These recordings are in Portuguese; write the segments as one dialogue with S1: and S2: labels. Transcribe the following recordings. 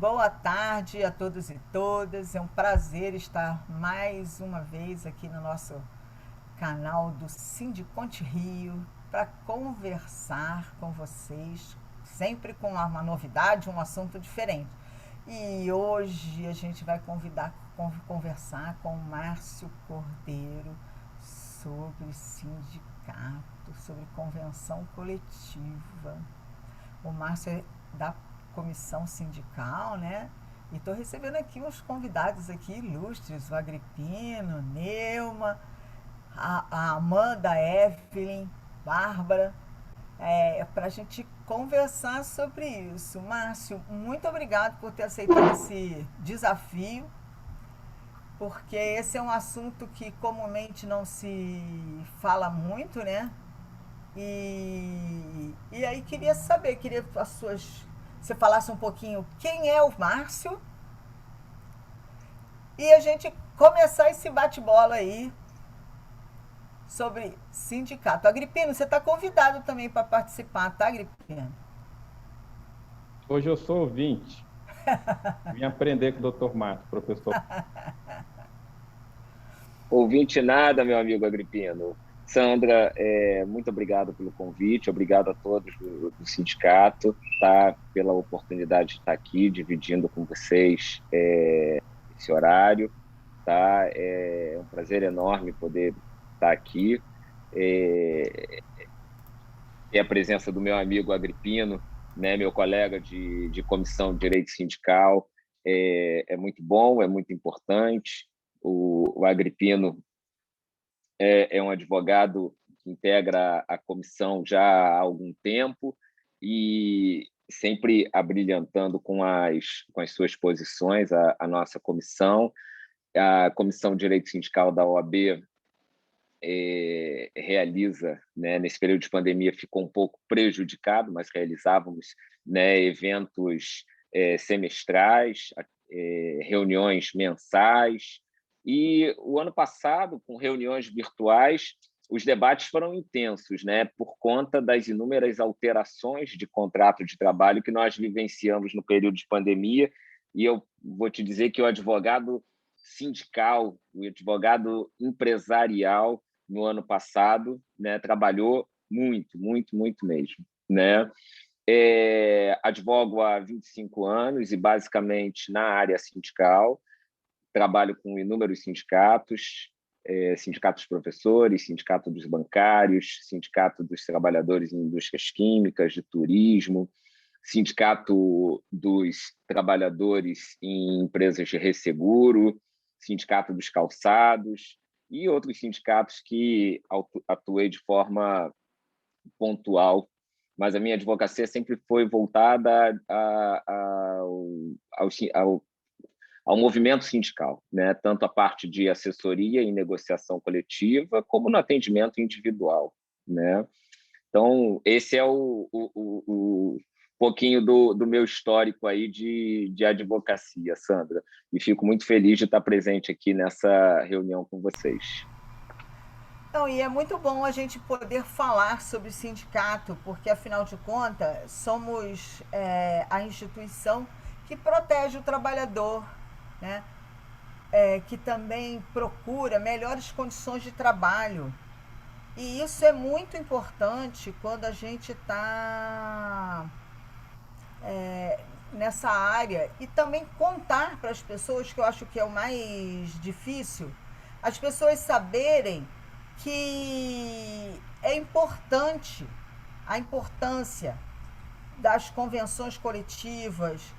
S1: Boa tarde a todos e todas. É um prazer estar mais uma vez aqui no nosso canal do Sindiconte Rio para conversar com vocês, sempre com uma novidade, um assunto diferente. E hoje a gente vai conversar com o Márcio Cordeiro sobre sindicato, sobre convenção coletiva. O Márcio é da comissão sindical, né? E estou recebendo aqui uns convidados aqui ilustres, o Agripino, Neuma, a Amanda, Evelyn, Bárbara, para a gente conversar sobre isso. Márcio, muito obrigado por ter aceitado esse desafio, porque esse é um assunto que comumente não se fala muito, né? E aí queria as suas. Você falasse um pouquinho quem é o Márcio e a gente começar esse bate-bola aí sobre sindicato. Agripino, você está convidado também para participar, tá, Agripino?
S2: Hoje eu sou ouvinte. Vim aprender com o Dr. Márcio, professor.
S3: Ouvinte nada, meu amigo Agripino. Sandra, muito obrigado pelo convite, obrigado a todos do sindicato, tá, pela oportunidade de estar aqui dividindo com vocês esse horário. Tá? É um prazer enorme poder estar aqui. É, e a presença do meu amigo Agripino, né, meu colega de comissão de direito sindical, é muito bom, é muito importante. O Agripino é um advogado que integra a comissão já há algum tempo e sempre abrilhantando com as suas posições a nossa comissão. A Comissão de Direito Sindical da OAB realiza, né, nesse período de pandemia ficou um pouco prejudicado, mas realizávamos, né, eventos semestrais, reuniões mensais, e o ano passado, com reuniões virtuais, os debates foram intensos, né, por conta das inúmeras alterações de contrato de trabalho que nós vivenciamos no período de pandemia, e eu vou te dizer que o advogado sindical, o advogado empresarial, no ano passado, né, trabalhou muito, muito, muito mesmo, né? Advogo há 25 anos e basicamente na área sindical, trabalho com inúmeros sindicatos, sindicatos professores, sindicato dos bancários, sindicato dos trabalhadores em indústrias químicas, de turismo, sindicato dos trabalhadores em empresas de resseguro, sindicato dos calçados e outros sindicatos que atuei de forma pontual, mas a minha advocacia sempre foi voltada ao movimento sindical, né? Tanto a parte de assessoria e negociação coletiva, como no atendimento individual, né? Então, esse é o pouquinho do meu histórico aí de advocacia, Sandra. E fico muito feliz de estar presente aqui nessa reunião com vocês.
S1: Não, e é muito bom a gente poder falar sobre sindicato, porque afinal de contas somos a instituição que protege o trabalhador, né? Que também procura melhores condições de trabalho. E isso é muito importante quando a gente está nessa área e também contar para as pessoas, que eu acho que é o mais difícil, as pessoas saberem que é importante a importância das convenções coletivas,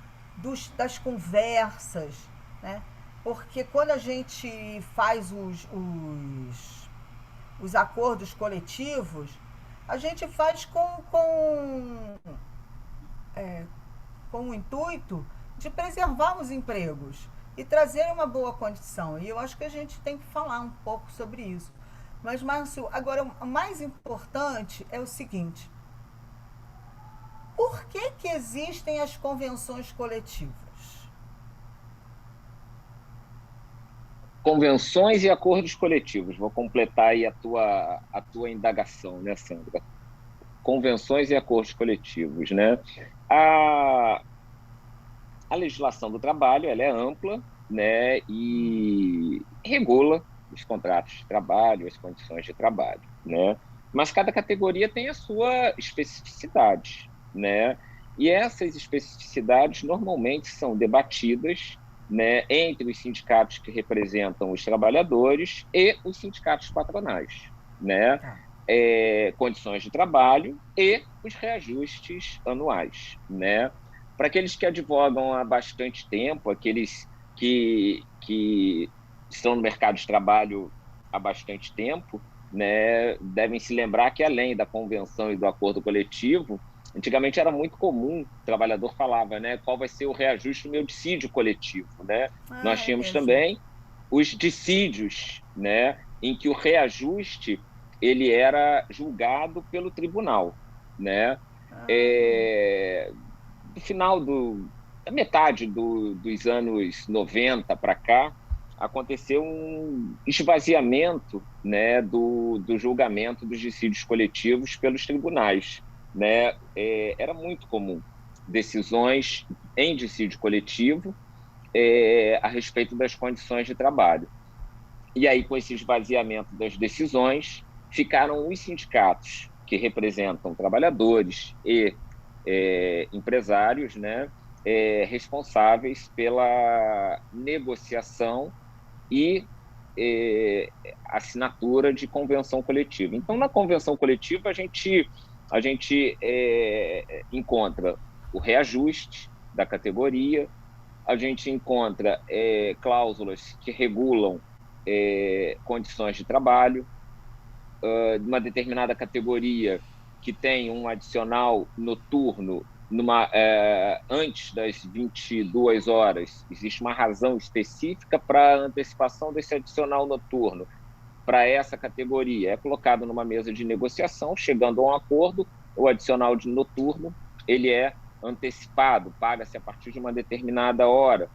S1: das conversas, né? Porque quando a gente faz os acordos coletivos, a gente faz com o intuito de preservar os empregos e trazer uma boa condição. E eu acho que a gente tem que falar um pouco sobre isso. Mas, Márcio, agora o mais importante é o seguinte: por que existem as convenções coletivas?
S3: Convenções e acordos coletivos. Vou completar aí a tua indagação, né, Sandra? Convenções e acordos coletivos, né? A, a legislação do trabalho ela é ampla, né, e regula os contratos de trabalho, as condições de trabalho, né? Mas cada categoria tem a sua especificidade, né? E essas especificidades normalmente são debatidas, né, entre os sindicatos que representam os trabalhadores e os sindicatos patronais, né?
S1: Tá.
S3: Condições de trabalho e os reajustes anuais, né? Para aqueles que advogam há bastante tempo, aqueles que estão no mercado de trabalho há bastante tempo, né, devem se lembrar que, além da convenção e do acordo coletivo, antigamente era muito comum, o trabalhador falava, né, qual vai ser o reajuste do meu dissídio coletivo, né?
S1: Ah,
S3: Nós
S1: é
S3: tínhamos
S1: mesmo.
S3: também os dissídios, né, em que o reajuste ele era julgado pelo tribunal, né?
S1: Ah,
S3: É, no final da metade dos anos 90 para cá, aconteceu um esvaziamento, né, do julgamento dos dissídios coletivos pelos tribunais, né? Era muito comum decisões em dissídio coletivo a respeito das condições de trabalho. E aí, com esse esvaziamento das decisões, ficaram os sindicatos, que representam trabalhadores e empresários, né, responsáveis pela negociação e assinatura de convenção coletiva. Então, na convenção coletiva, a gente encontra o reajuste da categoria, a gente encontra cláusulas que regulam condições de trabalho, de uma determinada categoria que tem um adicional noturno antes das 22 horas, existe uma razão específica para a antecipação desse adicional noturno para essa categoria. É colocado numa mesa de negociação, chegando a um acordo, o adicional de noturno ele é antecipado, paga-se a partir de uma determinada hora.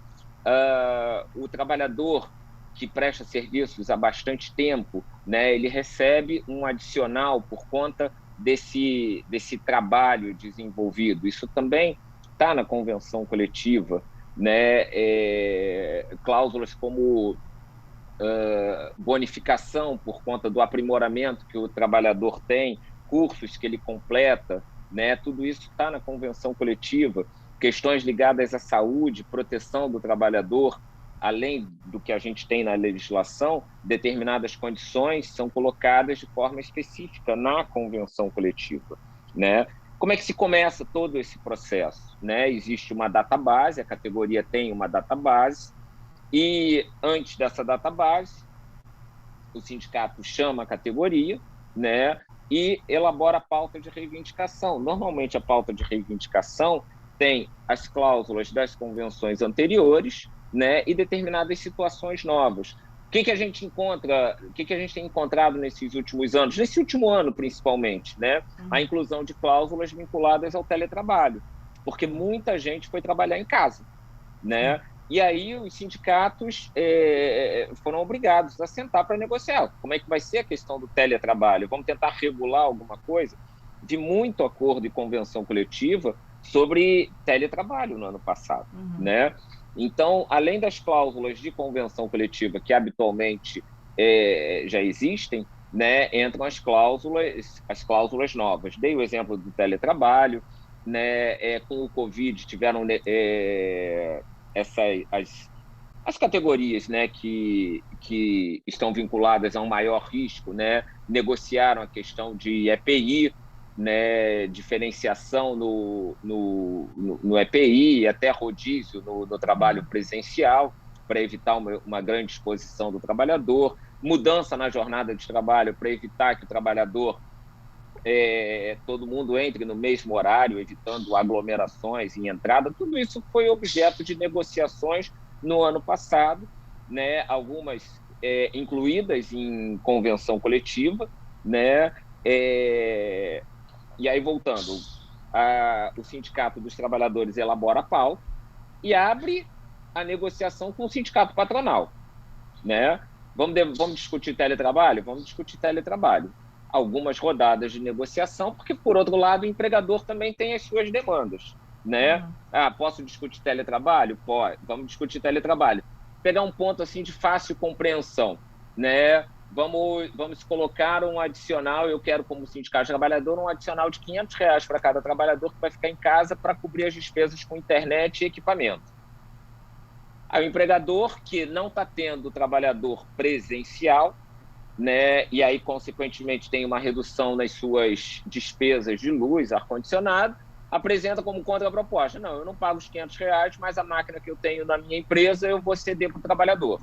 S3: O trabalhador que presta serviços há bastante tempo, né, ele recebe um adicional por conta desse trabalho desenvolvido. Isso também está na convenção coletiva, né? Cláusulas como bonificação por conta do aprimoramento que o trabalhador tem, cursos que ele completa, né? Tudo isso está na convenção coletiva. Questões ligadas à saúde, proteção do trabalhador, além do que a gente tem na legislação, determinadas condições são colocadas de forma específica na convenção coletiva, né? Como é que se começa todo esse processo, né? Existe uma database, a categoria tem uma database, e antes dessa database, o sindicato chama a categoria, né, e elabora a pauta de reivindicação. Normalmente, a pauta de reivindicação tem as cláusulas das convenções anteriores, né, e determinadas situações novas. O que a gente encontra, o que a gente tem encontrado nesses últimos anos, nesse último ano principalmente, né, a inclusão de cláusulas vinculadas ao teletrabalho, porque muita gente foi trabalhar em casa, né? E aí os sindicatos foram obrigados a sentar para negociar. Como é que vai ser a questão do teletrabalho? Vamos tentar regular alguma coisa? De muito acordo e convenção coletiva sobre teletrabalho no ano passado, né? Então, além das cláusulas de convenção coletiva que habitualmente já existem, né, entram as cláusulas novas. Dei o exemplo do teletrabalho, né? Com o Covid tiveram as categorias, né, que estão vinculadas a um maior risco, né, negociaram a questão de EPI, né, diferenciação no EPI, até rodízio no trabalho presencial, para evitar uma grande exposição do trabalhador, mudança na jornada de trabalho para evitar que o trabalhador todo mundo entre no mesmo horário, evitando aglomerações em entrada. Tudo isso foi objeto de negociações no ano passado, né? Algumas incluídas em convenção coletiva, né? E aí, voltando, o Sindicato dos Trabalhadores elabora a pauta e abre a negociação com o sindicato patronal, né? Vamos discutir teletrabalho? Vamos discutir teletrabalho. Algumas rodadas de negociação, porque, por outro lado, o empregador também tem as suas demandas, né? Posso discutir teletrabalho? Pode, vamos discutir teletrabalho. Pegar um ponto assim de fácil compreensão, né? Vamos colocar um adicional, eu quero como sindicato de trabalhador, um adicional de R$ 500 para cada trabalhador que vai ficar em casa para cobrir as despesas com internet e equipamento. Aí o empregador que não está tendo trabalhador presencial, né, e aí, consequentemente, tem uma redução nas suas despesas de luz, ar-condicionado, apresenta como contraproposta. Não, eu não pago os R$ 500, mas a máquina que eu tenho na minha empresa eu vou ceder para o trabalhador.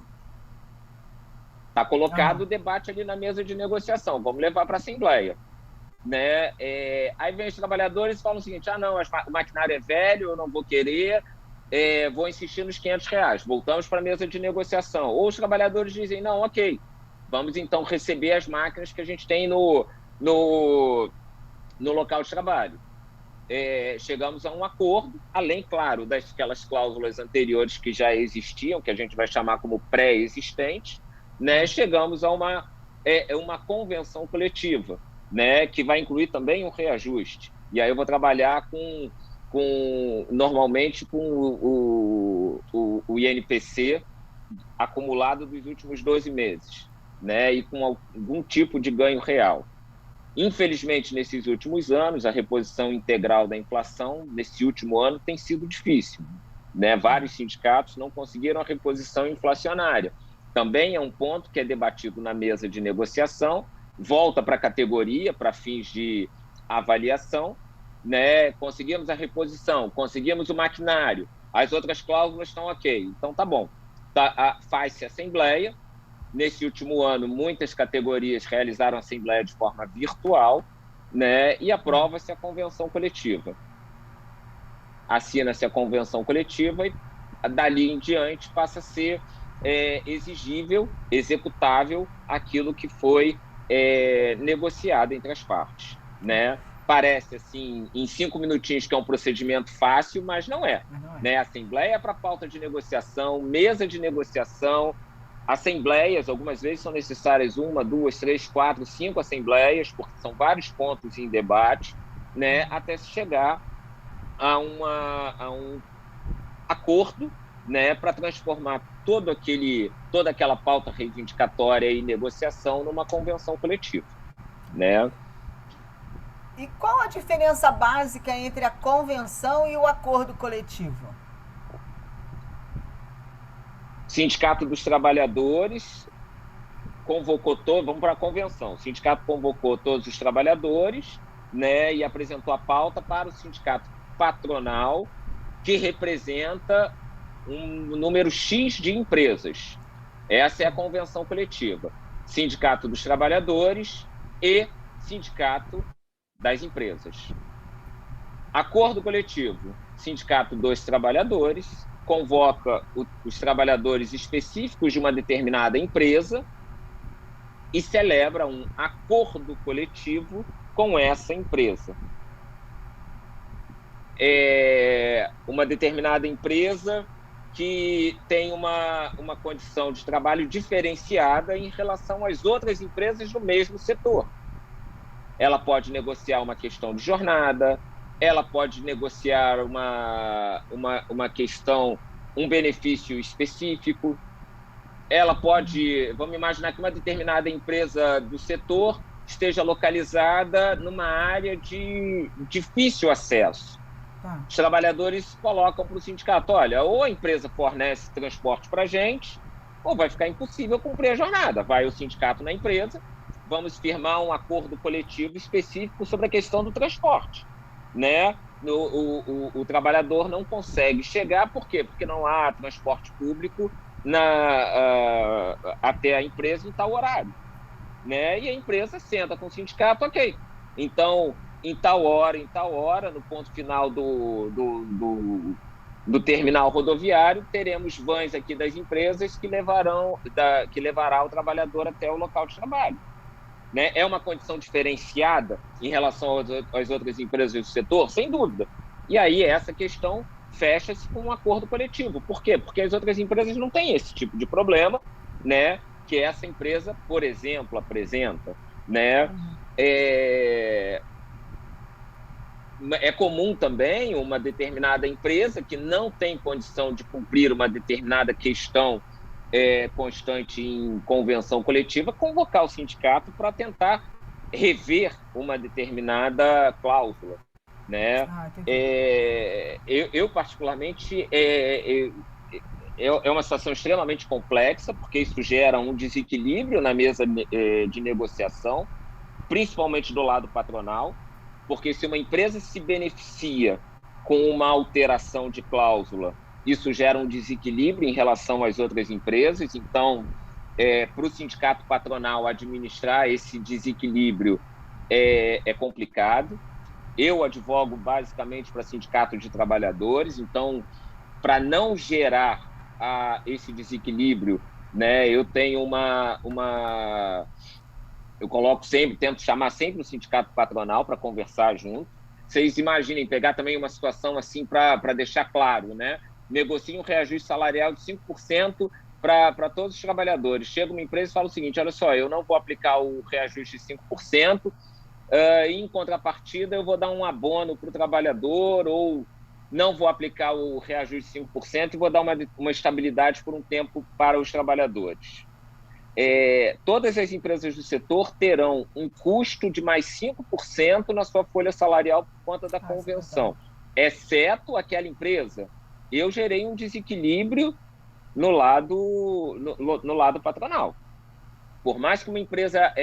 S3: Está colocado o debate ali na mesa de negociação, vamos levar para a Assembleia. Né? Aí vem os trabalhadores e falam o seguinte, não, o maquinário é velho, eu não vou querer, vou insistir nos R$ 500. Voltamos para a mesa de negociação. Ou os trabalhadores dizem, não, ok, vamos então receber as máquinas que a gente tem no local de trabalho. Chegamos a um acordo, além, claro, daquelas cláusulas anteriores que já existiam, que a gente vai chamar como pré-existentes, né? Chegamos a uma convenção coletiva, né? Que vai incluir também um reajuste. E aí eu vou trabalhar normalmente com o INPC acumulado dos últimos 12 meses, né? E com algum tipo de ganho real. Infelizmente, nesses últimos anos, a reposição integral da inflação, nesse último ano, tem sido difícil, né? Vários sindicatos não conseguiram a reposição inflacionária. Também é um ponto que é debatido na mesa de negociação, volta para a categoria, para fins de avaliação, né? Conseguimos a reposição, conseguimos o maquinário, as outras cláusulas estão ok. Então, tá bom. Faz-se assembleia. Nesse último ano, muitas categorias realizaram a assembleia de forma virtual, né? E aprova-se a convenção coletiva. Assina-se a convenção coletiva e, dali em diante, passa a ser exigível, executável aquilo que foi negociado entre as partes, né? Parece, assim, em 5 minutinhos que é um procedimento fácil, mas não é. Né? Assembleia para pauta de negociação, mesa de negociação, assembleias, algumas vezes são necessárias 1, 2, 3, 4, 5 assembleias, porque são vários pontos em debate, né? Até se chegar a um acordo, né? Para transformar toda aquela pauta reivindicatória e negociação numa convenção coletiva, né?
S1: E qual a diferença básica entre a convenção e o acordo coletivo?
S3: Sindicato dos Trabalhadores convocou vamos para a convenção. O sindicato convocou todos os trabalhadores, né, e apresentou a pauta para o sindicato patronal, que representa um número X de empresas. Essa é a convenção coletiva. Sindicato dos Trabalhadores e Sindicato das Empresas. Acordo coletivo. Sindicato dos Trabalhadores convoca os trabalhadores específicos de uma determinada empresa e celebra um acordo coletivo com essa empresa. Uma determinada empresa que tem uma condição de trabalho diferenciada em relação às outras empresas do mesmo setor. Ela pode negociar uma questão de jornada, ela pode negociar uma questão, um benefício específico, ela pode, vamos imaginar que uma determinada empresa do setor esteja localizada numa área de difícil acesso. Os trabalhadores colocam para o sindicato, olha, ou a empresa fornece transporte para a gente, ou vai ficar impossível cumprir a jornada. Vai o sindicato na empresa, vamos firmar um acordo coletivo específico sobre a questão do transporte, né? O trabalhador não consegue chegar, por quê? Porque não há transporte público até a empresa em tal horário, né? E a empresa senta com o sindicato, ok. Então, em tal hora, no ponto final do terminal rodoviário, teremos vans aqui das empresas que levará o trabalhador até o local de trabalho. Né? É uma condição diferenciada em relação às outras empresas do setor? Sem dúvida. E aí essa questão fecha-se com um acordo coletivo. Por quê? Porque as outras empresas não têm esse tipo de problema, né? Que essa empresa, por exemplo, apresenta. Né? é comum também uma determinada empresa que não tem condição de cumprir uma determinada questão constante em convenção coletiva, convocar o sindicato para tentar rever uma determinada cláusula, né? Eu particularmente, é uma situação extremamente complexa, porque isso gera um desequilíbrio na mesa de negociação, principalmente do lado patronal, porque se uma empresa se beneficia com uma alteração de cláusula, isso gera um desequilíbrio em relação às outras empresas. Então, para o sindicato patronal administrar esse desequilíbrio é complicado. Eu advogo basicamente para sindicato de trabalhadores, então, para não gerar esse desequilíbrio, né, eu tenho eu coloco sempre, tento chamar sempre o sindicato patronal para conversar junto. Vocês imaginem, pegar também uma situação assim para deixar claro, né? Negocia um reajuste salarial de 5% para todos os trabalhadores. Chega uma empresa e fala o seguinte: olha só, eu não vou aplicar o reajuste de 5%, e em contrapartida eu vou dar um abono para o trabalhador, ou não vou aplicar o reajuste de 5% e vou dar uma estabilidade por um tempo para os trabalhadores. Todas as empresas do setor terão um custo de mais 5% na sua folha salarial por conta da convenção, exceto aquela empresa. Eu gerei um desequilíbrio no lado patronal. Por mais que uma empresa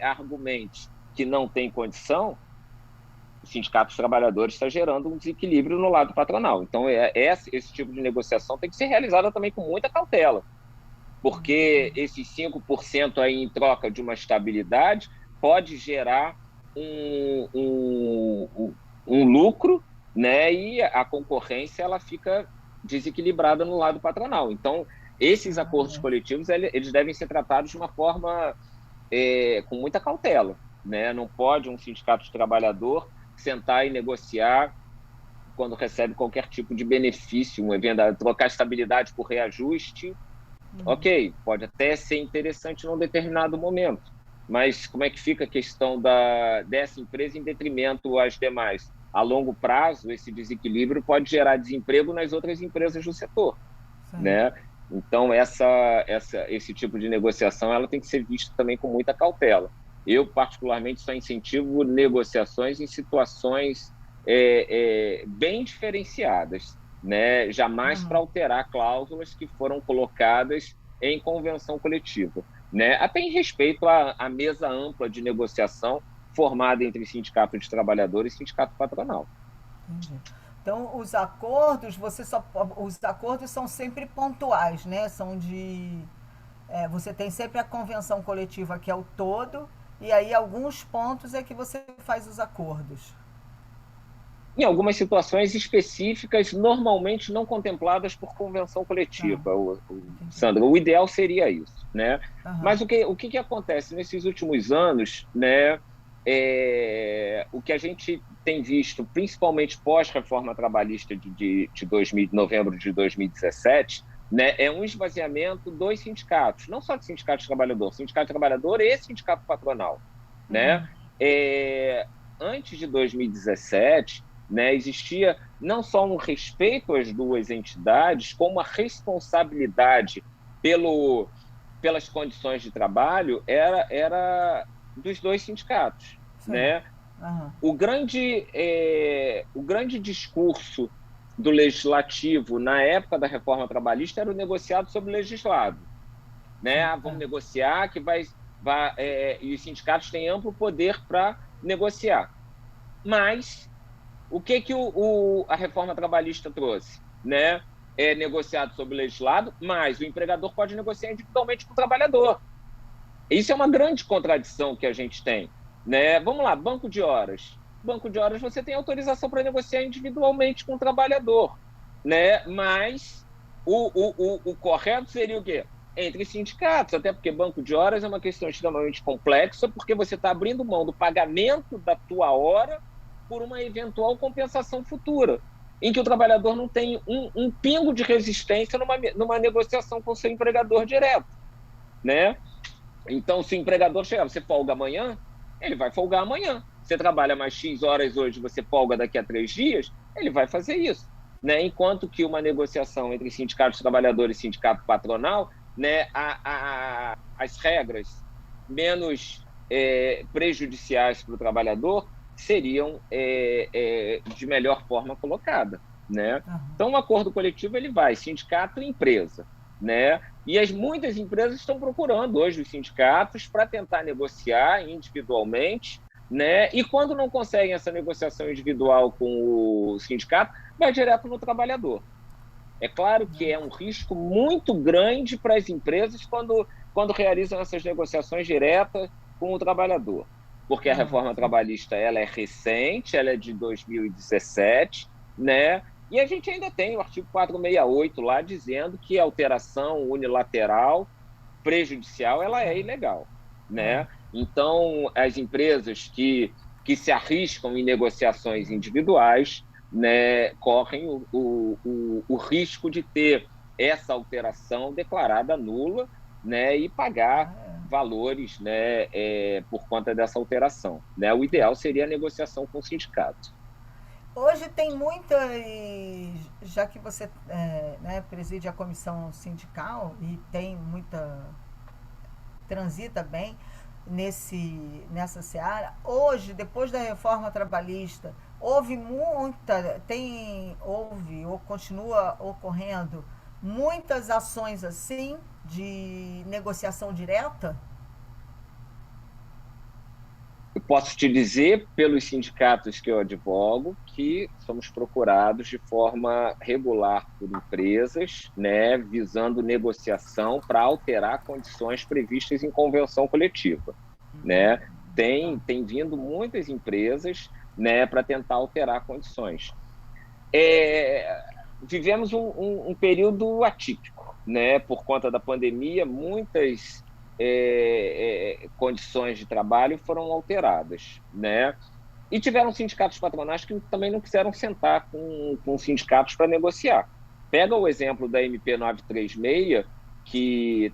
S3: argumente que não tem condição, o sindicato dos trabalhadores está gerando um desequilíbrio no lado patronal. Então, esse tipo de negociação tem que ser realizada também com muita cautela, porque esses 5% aí em troca de uma estabilidade pode gerar um lucro, né? E a concorrência ela fica desequilibrada no lado patronal. Então, esses acordos coletivos eles devem ser tratados de uma forma com muita cautela, né? Não pode um sindicato de trabalhador sentar e negociar quando recebe qualquer tipo de benefício, trocar estabilidade por reajuste. Ok, pode até ser interessante num determinado momento, mas como é que fica a questão dessa empresa em detrimento às demais? A longo prazo, esse desequilíbrio pode gerar desemprego nas outras empresas do setor, né? Então, esse tipo de negociação ela tem que ser vista também com muita cautela. Eu, particularmente, só incentivo negociações em situações bem diferenciadas, né? Jamais para alterar cláusulas que foram colocadas em convenção coletiva, né? Até em respeito à mesa ampla de negociação formada entre sindicato de trabalhadores e sindicato patronal.
S1: Entendi. Então, os acordos são sempre pontuais, né? Você tem sempre a convenção coletiva, que é o todo, e aí alguns pontos é que você faz os acordos.
S3: Em algumas situações específicas, normalmente não contempladas por convenção coletiva, Sandra. O ideal seria isso, né? Mas o que acontece nesses últimos anos, né? O que a gente tem visto, principalmente pós-reforma trabalhista de novembro de 2017, né, é um esvaziamento dos sindicatos, não só de sindicato de trabalhador e sindicato patronal, né? Antes de 2017, né, existia não só um respeito às duas entidades, como a responsabilidade pelas condições de trabalho era dos dois sindicatos, né? O grande discurso do legislativo na época da reforma trabalhista era o negociado sobre o legislado, né? Vamos negociar e os sindicatos têm amplo poder para negociar. Mas o que a reforma trabalhista trouxe, né? É negociado sobre o legislado, mas o empregador pode negociar individualmente com o trabalhador. Isso é uma grande contradição que a gente tem, né? Vamos lá, banco de horas. Banco de horas você tem autorização para negociar individualmente com o trabalhador, né? Mas o correto seria o quê? Entre sindicatos, até porque banco de horas é uma questão extremamente complexa, porque você está abrindo mão do pagamento da tua hora por uma eventual compensação futura, em que o trabalhador não tem um pingo de resistência numa negociação com o seu empregador direto, né? Então, se o empregador chegar, você folga amanhã, ele vai folgar amanhã. você trabalha mais X horas hoje, você folga daqui a 3 dias, ele vai fazer isso. Né? Enquanto que uma negociação entre sindicatos trabalhadores e sindicato patronal, né, as regras menos prejudiciais para o trabalhador seriam de melhor forma colocada. Né? Então, o acordo coletivo ele vai sindicato e empresa. Né? E muitas empresas estão procurando hoje os sindicatos para tentar negociar individualmente, né? E quando não conseguem essa negociação individual com o sindicato, vai direto no trabalhador. É claro que é um risco muito grande para as empresas quando realizam essas negociações diretas com o trabalhador, porque a reforma trabalhista ela é recente, ela é de 2017, né? E a gente ainda tem o artigo 468 lá dizendo que a alteração unilateral prejudicial ela é ilegal, né? Então, as empresas que se arriscam em negociações individuais, né, correm o risco de ter essa alteração declarada nula, né, e pagar valores, né, por conta dessa alteração. Né? O ideal seria a negociação com o sindicato.
S1: Hoje tem muita, já que você né, preside a comissão sindical e tem muita, transita bem nessa seara, hoje, depois da reforma trabalhista, houve ou continua ocorrendo muitas ações assim de negociação direta?
S3: Eu posso te dizer, pelos sindicatos que eu advogo, que somos procurados de forma regular por empresas, né, visando negociação para alterar condições previstas em convenção coletiva. Né? Tem vindo muitas empresas, né, para tentar alterar condições. Vivemos um período atípico, né, por conta da pandemia, muitas condições de trabalho foram alteradas, né? E tiveram sindicatos patronais que também não quiseram sentar com sindicatos para negociar. Pega o exemplo da MP 936, que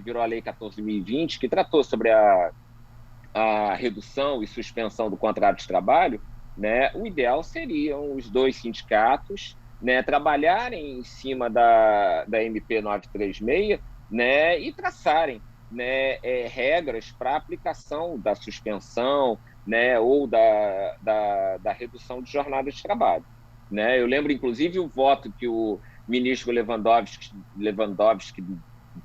S3: virou a Lei 14.020, que tratou sobre a redução e suspensão do contrato de trabalho, né? O ideal seriam os dois sindicatos, né, trabalharem em cima da MP 936, né, e traçarem, né, regras para aplicação da suspensão, né, ou da redução de jornada de trabalho. Né? Eu lembro, inclusive, o voto que o ministro Lewandowski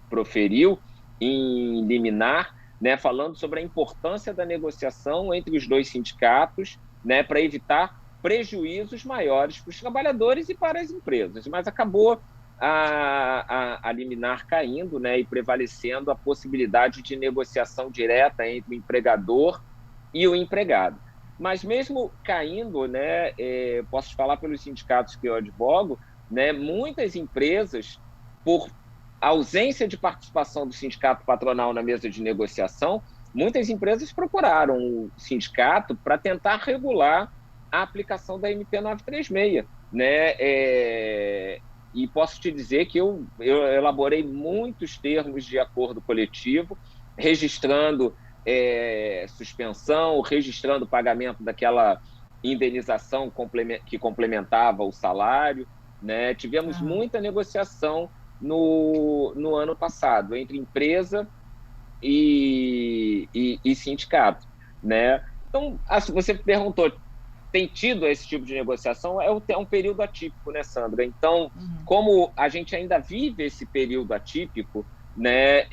S3: proferiu em liminar, né, falando sobre a importância da negociação entre os dois sindicatos, né, para evitar prejuízos maiores para os trabalhadores e para as empresas. Mas acabou a liminar caindo, né, e prevalecendo a possibilidade de negociação direta entre o empregador e o empregado. Mas mesmo caindo, né, posso falar pelos sindicatos que eu advogo, né, muitas empresas, por ausência de participação do sindicato patronal na mesa de negociação, muitas empresas procuraram o sindicato para tentar regular a aplicação da MP 936, né? E posso te dizer que eu elaborei muitos termos de acordo coletivo, registrando suspensão, registrando o pagamento daquela indenização que complementava o salário, né? Tivemos muita negociação no ano passado entre empresa e sindicato, né? Então, você perguntou, tem tido esse tipo de negociação? É um período atípico, né, Sandra? Então, como a gente ainda vive esse período atípico, né,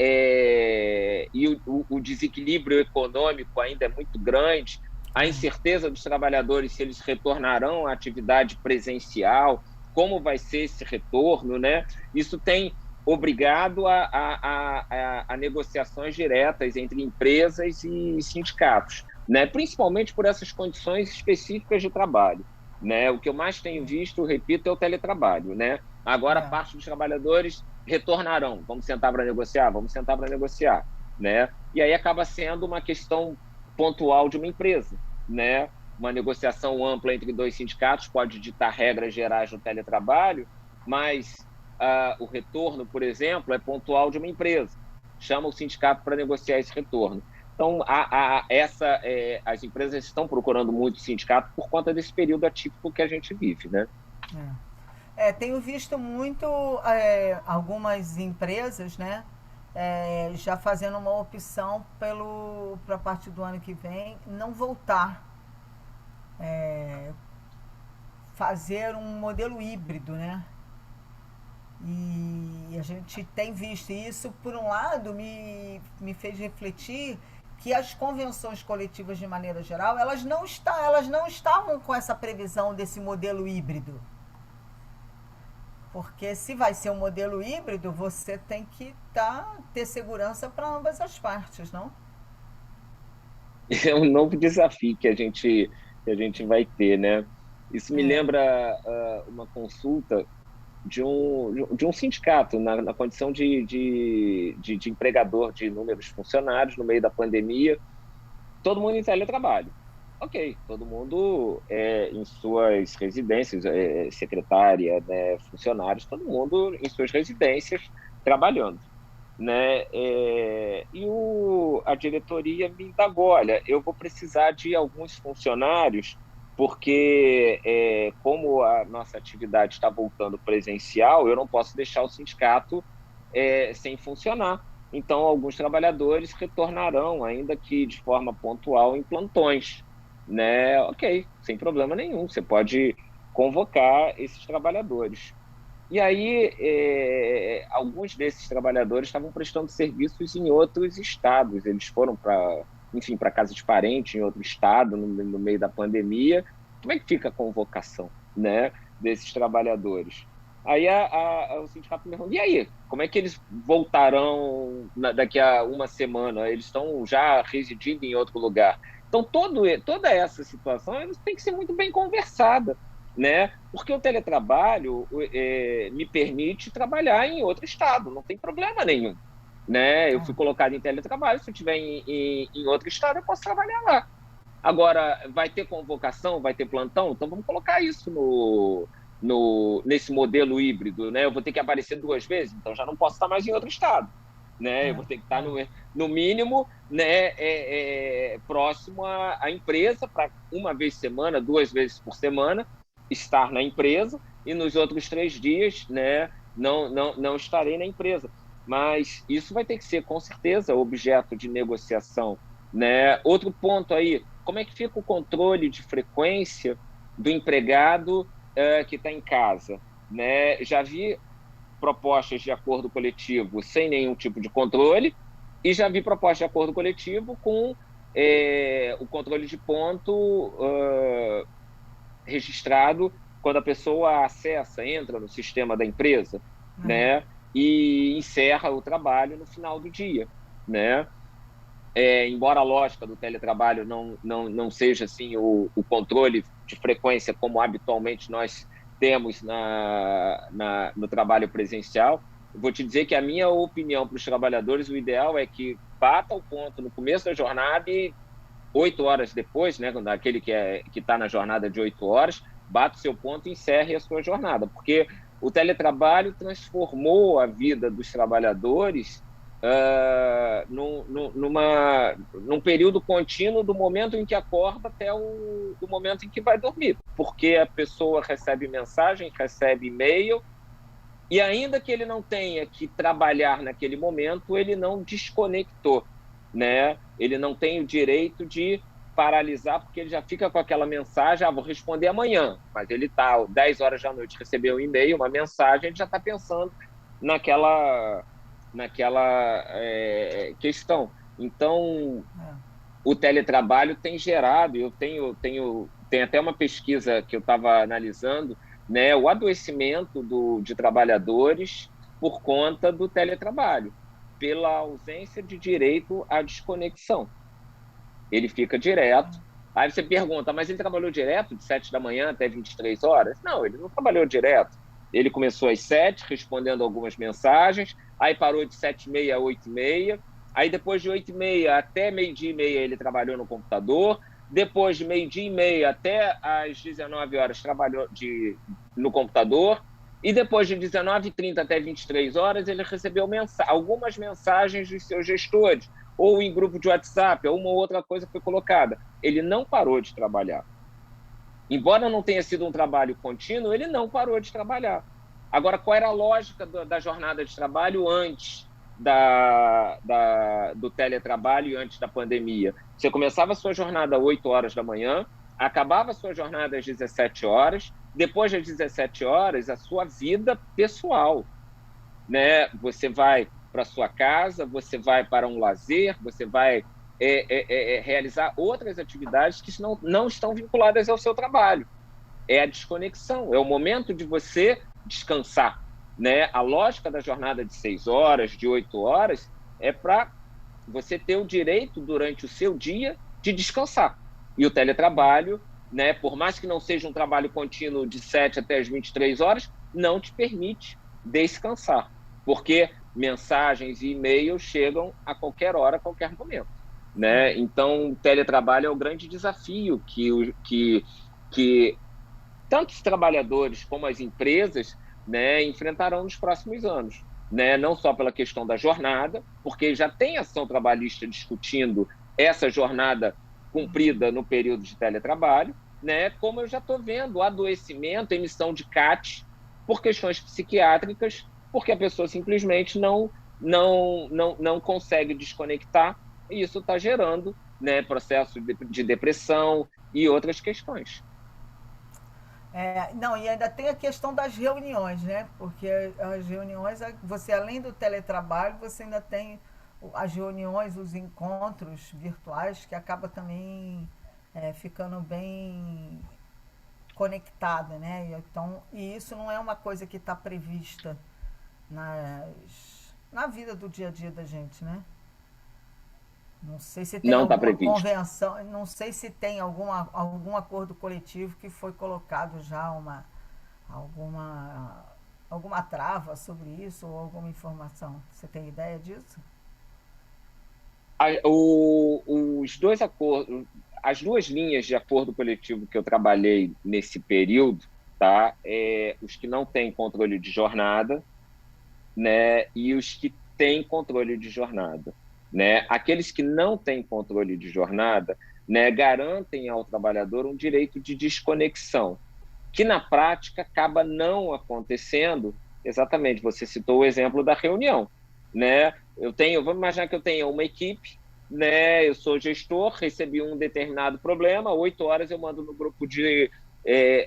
S3: e o desequilíbrio econômico ainda é muito grande, a incerteza dos trabalhadores se eles retornarão à atividade presencial, como vai ser esse retorno, né? Isso tem obrigado a negociações diretas entre empresas e sindicatos, né? Principalmente por essas condições específicas de trabalho, né? O que eu mais tenho visto, repito, é o teletrabalho, né? Agora, parte dos trabalhadores retornarão. Vamos sentar para negociar? Vamos sentar para negociar, né? E aí acaba sendo uma questão pontual de uma empresa, né? Uma negociação ampla entre dois sindicatos pode ditar regras gerais do teletrabalho, mas o retorno, por exemplo, é pontual de uma empresa. Chama o sindicato para negociar esse retorno. Então, as empresas estão procurando muito sindicato por conta desse período atípico que a gente vive, né?
S1: Tenho visto muito algumas empresas, né, já fazendo uma opção para a partir do ano que vem não voltar, fazer um modelo híbrido, né? E a gente tem visto isso, por um lado, me fez refletir que as convenções coletivas, de maneira geral, elas não estavam com essa previsão desse modelo híbrido. Porque se vai ser um modelo híbrido, você tem que ter segurança para ambas as partes, não?
S3: É um novo desafio que a gente vai ter, né? Isso me lembra uma consulta de um sindicato na condição de empregador de inúmeros funcionários no meio da pandemia, todo mundo em teletrabalho. Ok, todo mundo em suas residências, secretária, né, funcionários, todo mundo em suas residências trabalhando, né? A diretoria me indagou, olha, eu vou precisar de alguns funcionários, porque como a nossa atividade está voltando presencial, eu não posso deixar o sindicato sem funcionar. Então, alguns trabalhadores retornarão, ainda que de forma pontual, em plantões, né? Ok, sem problema nenhum, você pode convocar esses trabalhadores. E aí, alguns desses trabalhadores estavam prestando serviços em outros estados. Eles foram para casa de parente em outro estado, no meio da pandemia. Como é que fica a convocação, né, desses trabalhadores? Aí o sindicato me perguntou, e aí, como é que eles voltarão daqui a uma semana? Eles estão já residindo em outro lugar. Então, toda essa situação tem que ser muito bem conversada, né? Porque o teletrabalho me permite trabalhar em outro estado, não tem problema nenhum, né? Eu fui colocado em teletrabalho, se eu estiver em outro estado, eu posso trabalhar lá. Agora, vai ter convocação, vai ter plantão? Então, vamos colocar isso nesse modelo híbrido, né? Eu vou ter que aparecer 2 vezes, então já não posso estar mais em outro estado, né? Eu vou ter que estar, no mínimo, né, próximo à empresa, para 1 vez por semana, 2 vezes por semana, estar na empresa, e nos outros 3 dias, né, não estarei na empresa. Mas isso vai ter que ser, com certeza, objeto de negociação, né? Outro ponto aí, como é que fica o controle de frequência do empregado que está em casa, né? Já vi propostas de acordo coletivo sem nenhum tipo de controle e já vi propostas de acordo coletivo com o controle de ponto registrado quando a pessoa acessa, entra no sistema da empresa, né? E encerra o trabalho no final do dia, né? Embora a lógica do teletrabalho não seja assim o controle de frequência como habitualmente nós temos no trabalho presencial, eu vou te dizer que a minha opinião para os trabalhadores, o ideal é que bata o ponto no começo da jornada e 8 horas depois, né, aquele que está na jornada de 8 horas, bata o seu ponto e encerre a sua jornada, porque o teletrabalho transformou a vida dos trabalhadores num período contínuo do momento em que acorda até o momento em que vai dormir, porque a pessoa recebe mensagem, recebe e-mail, e ainda que ele não tenha que trabalhar naquele momento, ele não desconectou, né? Ele não tem o direito de paralisar, porque ele já fica com aquela mensagem, vou responder amanhã, mas ele está 10 horas da noite, recebeu um e-mail, uma mensagem, ele já está pensando naquela questão. Então, o teletrabalho tem gerado, eu tenho até uma pesquisa que eu estava analisando, né, o adoecimento de trabalhadores por conta do teletrabalho, pela ausência de direito à desconexão. Ele fica direto. Aí você pergunta, mas ele trabalhou direto de 7 da manhã até 23 horas? Não, ele não trabalhou direto. Ele começou às 7, respondendo algumas mensagens, aí parou de 7h30 a 8h30, aí depois de 8h30 até meio-dia e meia ele trabalhou no computador, depois de meio-dia e meia até às 19 horas trabalhou no computador, e depois de 19h30 até 23 horas ele recebeu algumas mensagens dos seus gestores, ou em grupo de WhatsApp, ou uma outra coisa foi colocada. Ele não parou de trabalhar. Embora não tenha sido um trabalho contínuo, ele não parou de trabalhar. Agora, qual era a lógica da jornada de trabalho antes do teletrabalho e antes da pandemia? Você começava a sua jornada às 8 horas da manhã, acabava a sua jornada às 17 horas, depois das 17 horas, a sua vida pessoal, né? Você vai para sua casa, você vai para um lazer, você vai realizar outras atividades que não estão vinculadas ao seu trabalho. É a desconexão, é o momento de você descansar, né? A lógica da jornada de 6 horas, de 8 horas, é para você ter o direito, durante o seu dia, de descansar. E o teletrabalho, né, por mais que não seja um trabalho contínuo de 7 até as 23 horas, não te permite descansar, porque mensagens e e-mails chegam a qualquer hora, a qualquer momento, né? Então, o teletrabalho é o grande desafio que tanto os trabalhadores como as empresas, né, enfrentarão nos próximos anos, né? Não só pela questão da jornada, porque já tem ação trabalhista discutindo essa jornada cumprida no período de teletrabalho, né? Como eu já estou vendo adoecimento, emissão de CAT por questões psiquiátricas, porque a pessoa simplesmente não consegue desconectar, e isso está gerando, né, processo de depressão e outras questões.
S1: Não, e ainda tem a questão das reuniões, né? Porque as reuniões, você além do teletrabalho, você ainda tem as reuniões, os encontros virtuais, que acaba também ficando bem conectada, né? Então, e isso não é uma coisa que está prevista na vida do dia a dia da gente, né? Não sei se tem
S3: Não está
S1: alguma
S3: previsto.
S1: convenção, não sei se tem algum acordo coletivo que foi colocado já alguma trava sobre isso ou alguma informação. Você tem ideia disso?
S3: Os dois acordos, as duas linhas de acordo coletivo que eu trabalhei nesse período, tá? Os que não têm controle de jornada, né? E os que têm controle de jornada, né? Aqueles que não têm controle de jornada, né, garantem ao trabalhador um direito de desconexão, que na prática acaba não acontecendo. Exatamente, você citou o exemplo da reunião, né? Vamos imaginar que eu tenha uma equipe, né? Eu sou gestor, recebi um determinado problema, 8 horas eu mando no grupo de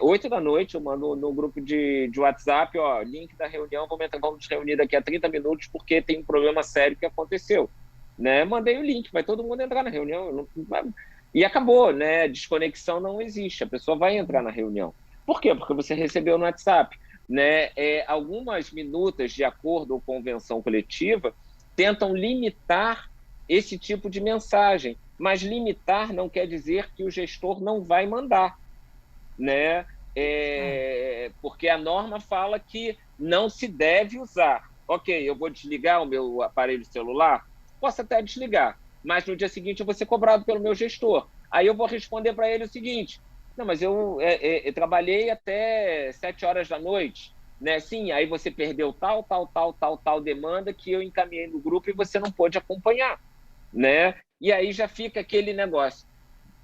S3: 8 da noite, eu mando no grupo de WhatsApp, ó, link da reunião, vamos nos reunir daqui a 30 minutos porque tem um problema sério que aconteceu, né? Mandei o link, vai todo mundo entrar na reunião, e acabou, né? Desconexão não existe, a pessoa vai entrar na reunião. Por quê? Porque você recebeu no WhatsApp, né? Algumas minutas de acordo ou convenção coletiva tentam limitar esse tipo de mensagem, mas limitar não quer dizer que o gestor não vai mandar, né? Porque a norma fala que não se deve usar. Ok, eu vou desligar o meu aparelho celular? Posso até desligar, mas no dia seguinte eu vou ser cobrado pelo meu gestor. Aí eu vou responder para ele o seguinte: não, mas eu trabalhei até 7 horas da noite, né? Sim, aí você perdeu tal demanda que eu encaminhei no grupo e você não pôde acompanhar, né? E aí já fica aquele negócio.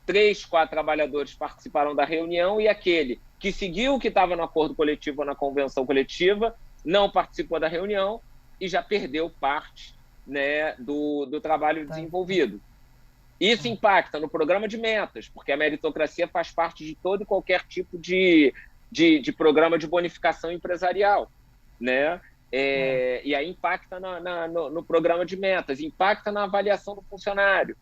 S3: 3, 4 trabalhadores participaram da reunião e aquele que seguiu o que estava no acordo coletivo ou na convenção coletiva não participou da reunião e já perdeu parte, né, do trabalho desenvolvido. Isso impacta no programa de metas, porque a meritocracia faz parte de todo e qualquer tipo de programa de bonificação empresarial, né? E aí impacta no programa de metas, impacta na avaliação do funcionário.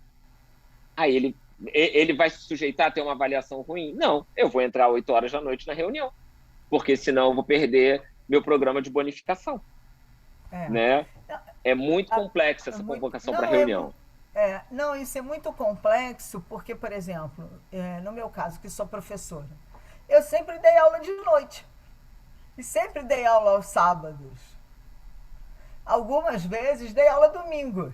S3: Aí ele vai se sujeitar a ter uma avaliação ruim? Não, eu vou entrar 8 horas da noite na reunião, porque senão eu vou perder meu programa de bonificação. Né? É muito complexa essa convocação para reunião.
S1: Não, isso é muito complexo, porque, por exemplo, no meu caso, que sou professora, eu sempre dei aula de noite. E sempre dei aula aos sábados. Algumas vezes dei aula domingo.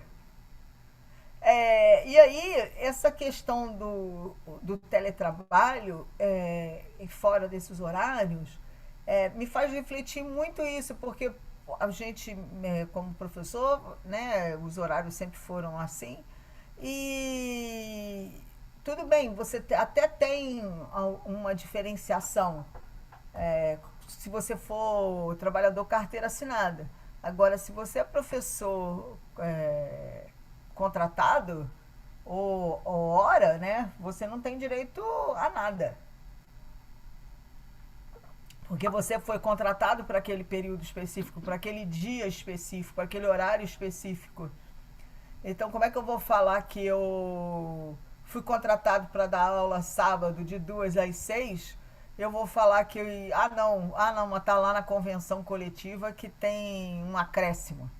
S1: E aí, essa questão do teletrabalho, fora desses horários, me faz refletir muito isso, porque a gente, como professor, né, os horários sempre foram assim, E tudo bem, você até tem uma diferenciação, se você for trabalhador carteira assinada. Agora, se você é professor contratado ou hora, né, você não tem direito a nada. Porque você foi contratado para aquele período específico, para aquele dia específico, para aquele horário específico. Então, como é que eu vou falar que eu fui contratado para dar aula sábado de 2 às 6? Eu vou falar que, mas tá lá na convenção coletiva que tem um acréscimo.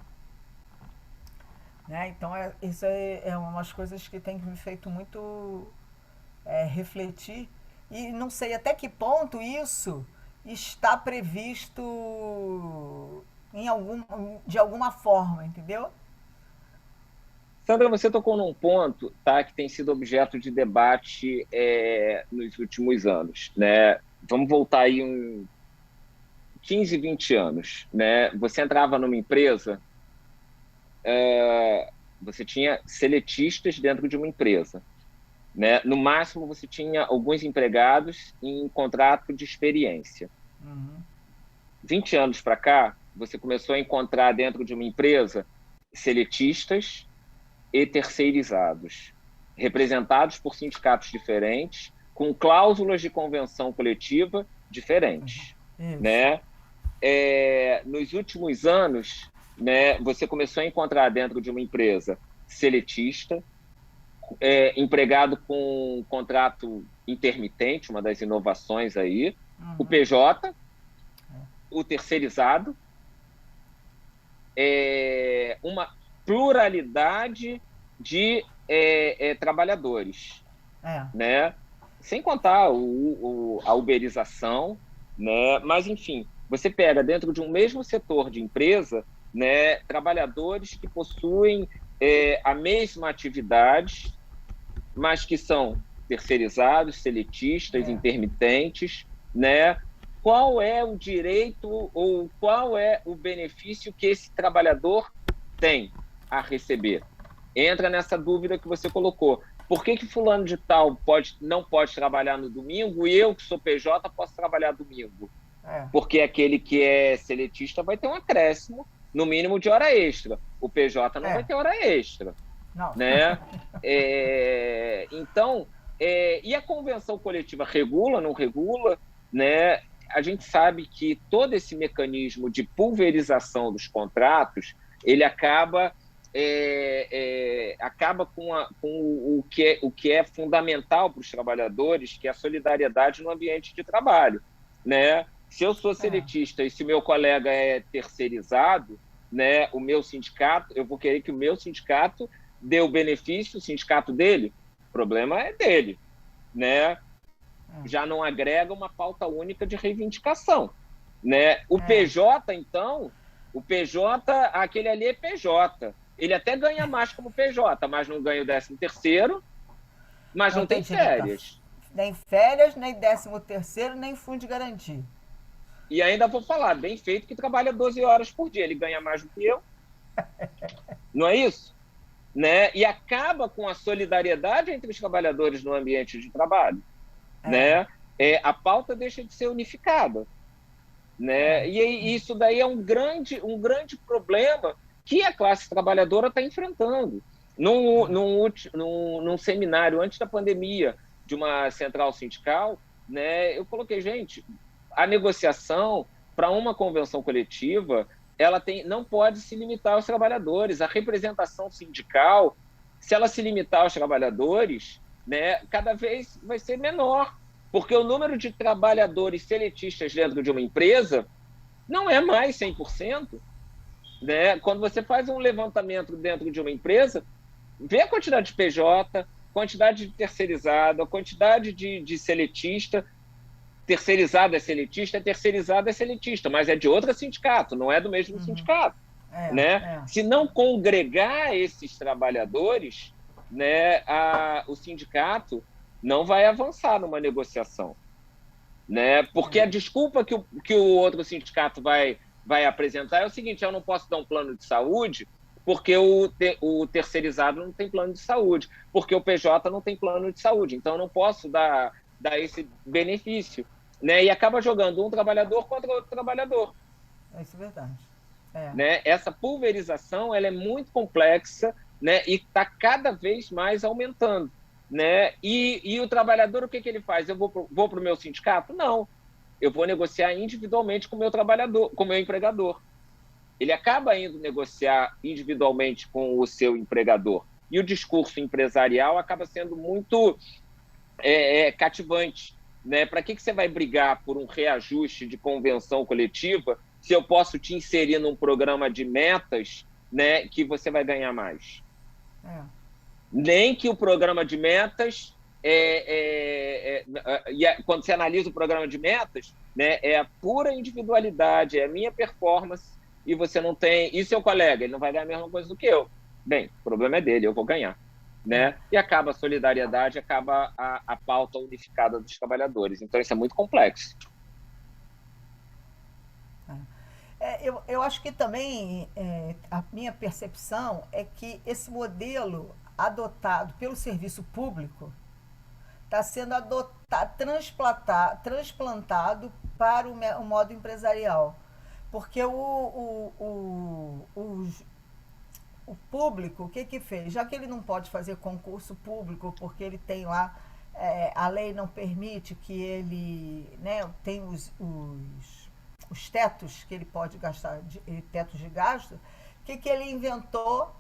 S1: Né? Então, isso é umas coisas que tem me feito muito refletir. E não sei até que ponto isso está previsto de alguma forma, entendeu?
S3: Sandra, você tocou num ponto, tá, que tem sido objeto de debate nos últimos anos, né? Vamos voltar aí 15, 20 anos, né? Você entrava numa empresa, você tinha seletistas dentro de uma empresa, né? No máximo, você tinha alguns empregados em contrato de experiência. 20 anos para cá, você começou a encontrar dentro de uma empresa seletistas e terceirizados, representados por sindicatos diferentes, com cláusulas de convenção coletiva diferentes. Né? Nos últimos anos, né, você começou a encontrar dentro de uma empresa seletista, empregado com contrato intermitente, uma das inovações aí, o PJ, o terceirizado, uma pluralidade de trabalhadores, né? Sem contar a uberização, né? Mas, enfim, você pega dentro de um mesmo setor de empresa, né, trabalhadores que possuem a mesma atividade, mas que são terceirizados, seletistas, intermitentes, né? Qual é o direito ou qual é o benefício que esse trabalhador tem a receber? Entra nessa dúvida que você colocou. Por que fulano de tal não pode trabalhar no domingo e eu, que sou PJ, posso trabalhar domingo? Porque aquele que é seletista vai ter um acréscimo, no mínimo, de hora extra. O PJ não vai ter hora extra.
S1: Não.
S3: Né? Então, e a convenção coletiva regula, não regula? Né? A gente sabe que todo esse mecanismo de pulverização dos contratos, ele acaba com o que é fundamental para os trabalhadores, que é a solidariedade no ambiente de trabalho. Né? Se eu sou seletista e se o meu colega é terceirizado, né, o meu sindicato, eu vou querer que o meu sindicato dê o benefício, o sindicato dele, o problema é dele. Né? Já não agrega uma pauta única de reivindicação. Né? O PJ, então, aquele ali é PJ. Ele até ganha mais como PJ, mas não ganha o 13º, mas não tem férias.
S1: Nem férias, nem 13º, nem fundo de garantia.
S3: E ainda vou falar, bem feito, que trabalha 12 horas por dia. Ele ganha mais do que eu. Não é isso? Né? E acaba com a solidariedade entre os trabalhadores no ambiente de trabalho. Né? A pauta deixa de ser unificada. Né? E isso daí é um grande problema que a classe trabalhadora está enfrentando. Num seminário antes da pandemia de uma central sindical, né, eu coloquei, gente, a negociação para uma convenção coletiva, ela não pode se limitar aos trabalhadores. A representação sindical, se ela se limitar aos trabalhadores, né, cada vez vai ser menor, porque o número de trabalhadores seletistas dentro de uma empresa não é mais 100%. Né? Quando você faz um levantamento dentro de uma empresa, vê a quantidade de PJ, quantidade de terceirizado, a quantidade de seletista. Terceirizado é seletista, terceirizado é seletista, mas é de outro sindicato, não é do mesmo sindicato. Né? Se não congregar esses trabalhadores, né, o sindicato não vai avançar numa negociação. Né? Porque a desculpa que o outro sindicato vai apresentar é o seguinte: eu não posso dar um plano de saúde porque o terceirizado não tem plano de saúde, porque o PJ não tem plano de saúde, então eu não posso dar esse benefício, né? E acaba jogando um trabalhador contra outro trabalhador.
S1: Isso é verdade. É.
S3: Né? Essa pulverização ela é muito complexa, né? E está cada vez mais aumentando. Né? E o trabalhador, o que ele faz? Eu vou para o meu sindicato? Não. Eu vou negociar individualmente com o meu trabalhador, com o meu empregador. Ele acaba indo negociar individualmente com o seu empregador. E o discurso empresarial acaba sendo muito cativante. Né? Para que você vai brigar por um reajuste de convenção coletiva se eu posso te inserir num programa de metas, né, que você vai ganhar mais? Nem que o programa de metas, quando você analisa o programa de metas, né, é a pura individualidade, é a minha performance, e você não tem... E seu colega, ele não vai ganhar a mesma coisa do que eu. Bem, o problema é dele, eu vou ganhar. Né? E acaba a solidariedade, acaba a pauta unificada dos trabalhadores. Então, isso é muito complexo.
S1: Eu acho que também a minha percepção é que esse modelo adotado pelo serviço público está sendo transplantado para o modo empresarial. Porque o público, o que fez? Já que ele não pode fazer concurso público, porque ele tem lá, a lei não permite que ele, né, tem os tetos que ele pode gastar, tetos de gasto, o que ele inventou?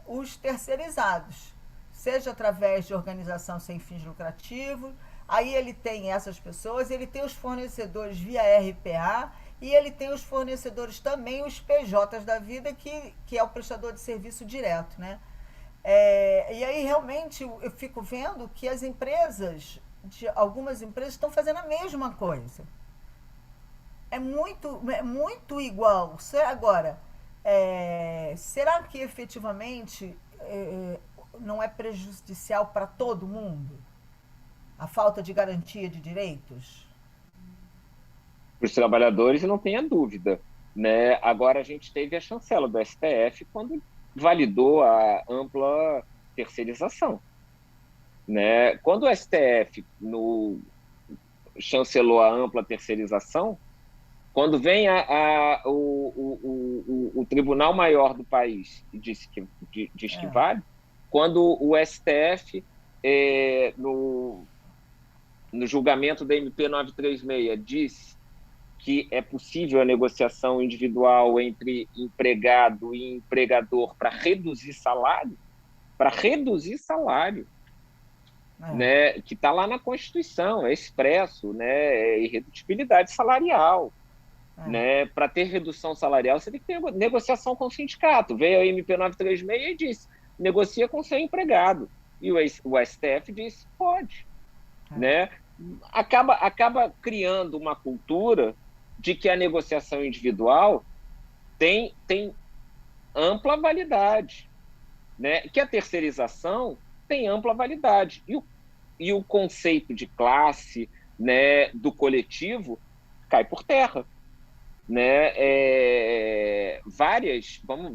S1: Os terceirizados, seja através de organização sem fins lucrativos. Aí ele tem essas pessoas, ele tem os fornecedores via RPA, e ele tem os fornecedores também, os PJs da vida, que é o prestador de serviço direto, né? E aí realmente eu fico vendo que as empresas, algumas empresas, estão fazendo a mesma coisa. É muito igual. Agora, será que efetivamente não é prejudicial para todo mundo a falta de garantia de direitos?
S3: Para os trabalhadores, não tenha dúvida. Né? Agora, a gente teve a chancela do STF quando validou a ampla terceirização. Né? Quando o STF chancelou a ampla terceirização, quando vem o Tribunal Maior do país e diz que vale, quando o STF, no julgamento da MP 936, diz que é possível a negociação individual entre empregado e empregador para reduzir salário, né, que está lá na Constituição, é expresso, né, irredutibilidade salarial. Né, para ter redução salarial, você tem que ter negociação com o sindicato. Veio a MP 936 e disse, negocia com o seu empregado. E o STF disse, pode. Né? Acaba criando uma cultura de que a negociação individual tem ampla validade, né? Que a terceirização tem ampla validade. E o conceito de classe, né, do coletivo cai por terra. Né?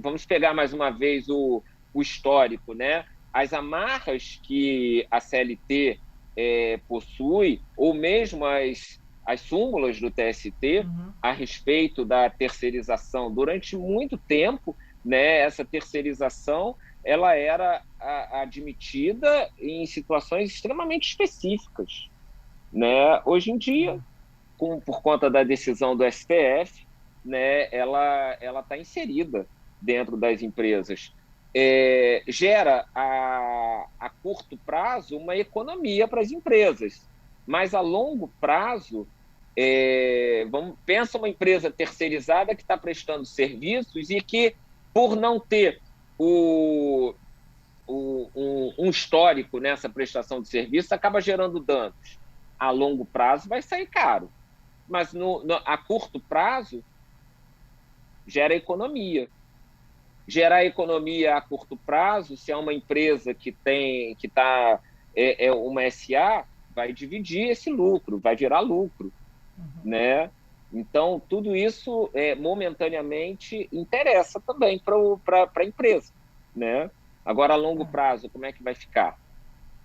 S3: Vamos pegar mais uma vez o histórico, né? As amarras que a CLT possui, ou mesmo as súmulas do TST a respeito da terceirização. Durante muito tempo, né, essa terceirização ela era admitida em situações extremamente específicas. Né? Hoje em dia, por conta da decisão do STF, né, ela está inserida dentro das empresas. Gera a curto prazo uma economia para as empresas, mas a longo prazo, pensa uma empresa terceirizada que está prestando serviços e que, por não ter um histórico nessa prestação de serviço, acaba gerando danos. A longo prazo vai sair caro, mas a curto prazo gera economia. Gerar economia a curto prazo, se é uma empresa que está uma SA, vai dividir esse lucro, vai gerar lucro. Né? Então, tudo isso, momentaneamente, interessa também para a empresa, né? Agora, a longo prazo, como é que vai ficar?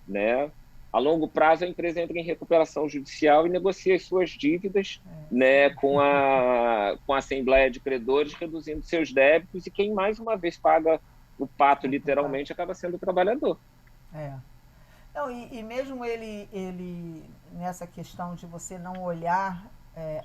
S3: Né? A longo prazo, a empresa entra em recuperação judicial e negocia as suas dívidas, né, com a Assembleia de Credores, reduzindo seus débitos, e quem, mais uma vez, paga o pato, literalmente, acaba sendo o trabalhador.
S1: Não, e mesmo ele, nessa questão de você não olhar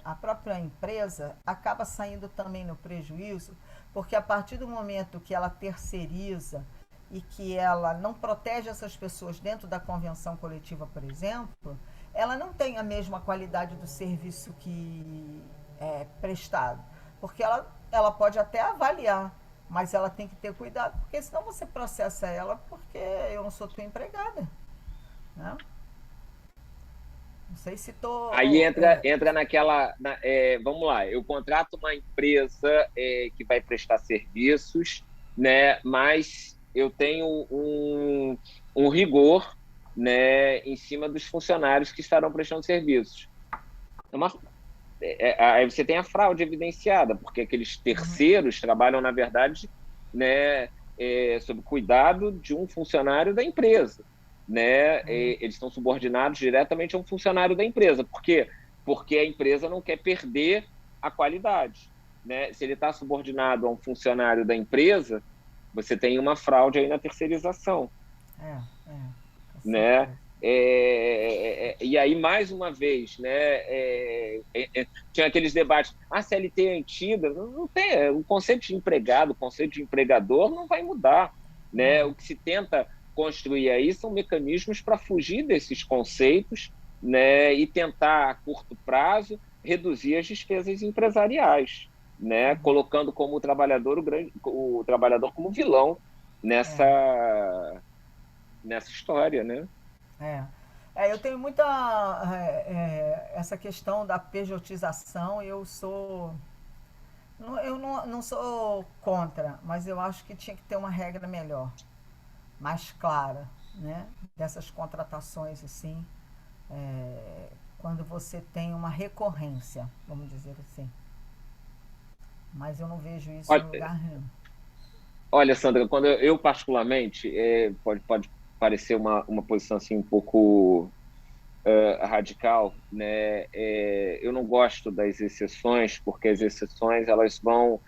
S1: a própria empresa, acaba saindo também no prejuízo, porque a partir do momento que ela terceiriza e que ela não protege essas pessoas dentro da convenção coletiva, por exemplo, ela não tem a mesma qualidade do serviço que é prestado. Porque ela pode até avaliar, mas ela tem que ter cuidado, porque senão você processa ela porque eu não sou tua empregada. Né? Não sei se estou.
S3: Aí entra naquela. Vamos lá, eu contrato uma empresa que vai prestar serviços, né, mas eu tenho um rigor, né, em cima dos funcionários que estarão prestando serviços. Aí você tem a fraude evidenciada, porque aqueles terceiros trabalham, na verdade, né, sob cuidado de um funcionário da empresa. Né? Eles estão subordinados diretamente a um funcionário da empresa. Por quê? Porque a empresa não quer perder a qualidade. Né? Se ele está subordinado a um funcionário da empresa, você tem uma fraude aí na terceirização. Né? E aí, mais uma vez, né, tinha aqueles debates, a CLT é antiga, não tem, o conceito de empregado, o conceito de empregador não vai mudar. Né? O que se tenta construir aí são mecanismos para fugir desses conceitos, né, e tentar, a curto prazo, reduzir as despesas empresariais, né, colocando como o trabalhador como vilão nessa história, né?
S1: Eu tenho muita essa questão da pejotização. Eu não sou contra, mas eu acho que tinha que ter uma regra melhor, mais clara, né? Dessas contratações assim, quando você tem uma recorrência, vamos dizer assim. Mas eu não vejo isso em lugar nenhum.
S3: Olha, Sandra, quando eu particularmente, pode parecer uma posição assim um pouco radical, né? Eu não gosto das exceções, porque as exceções elas vão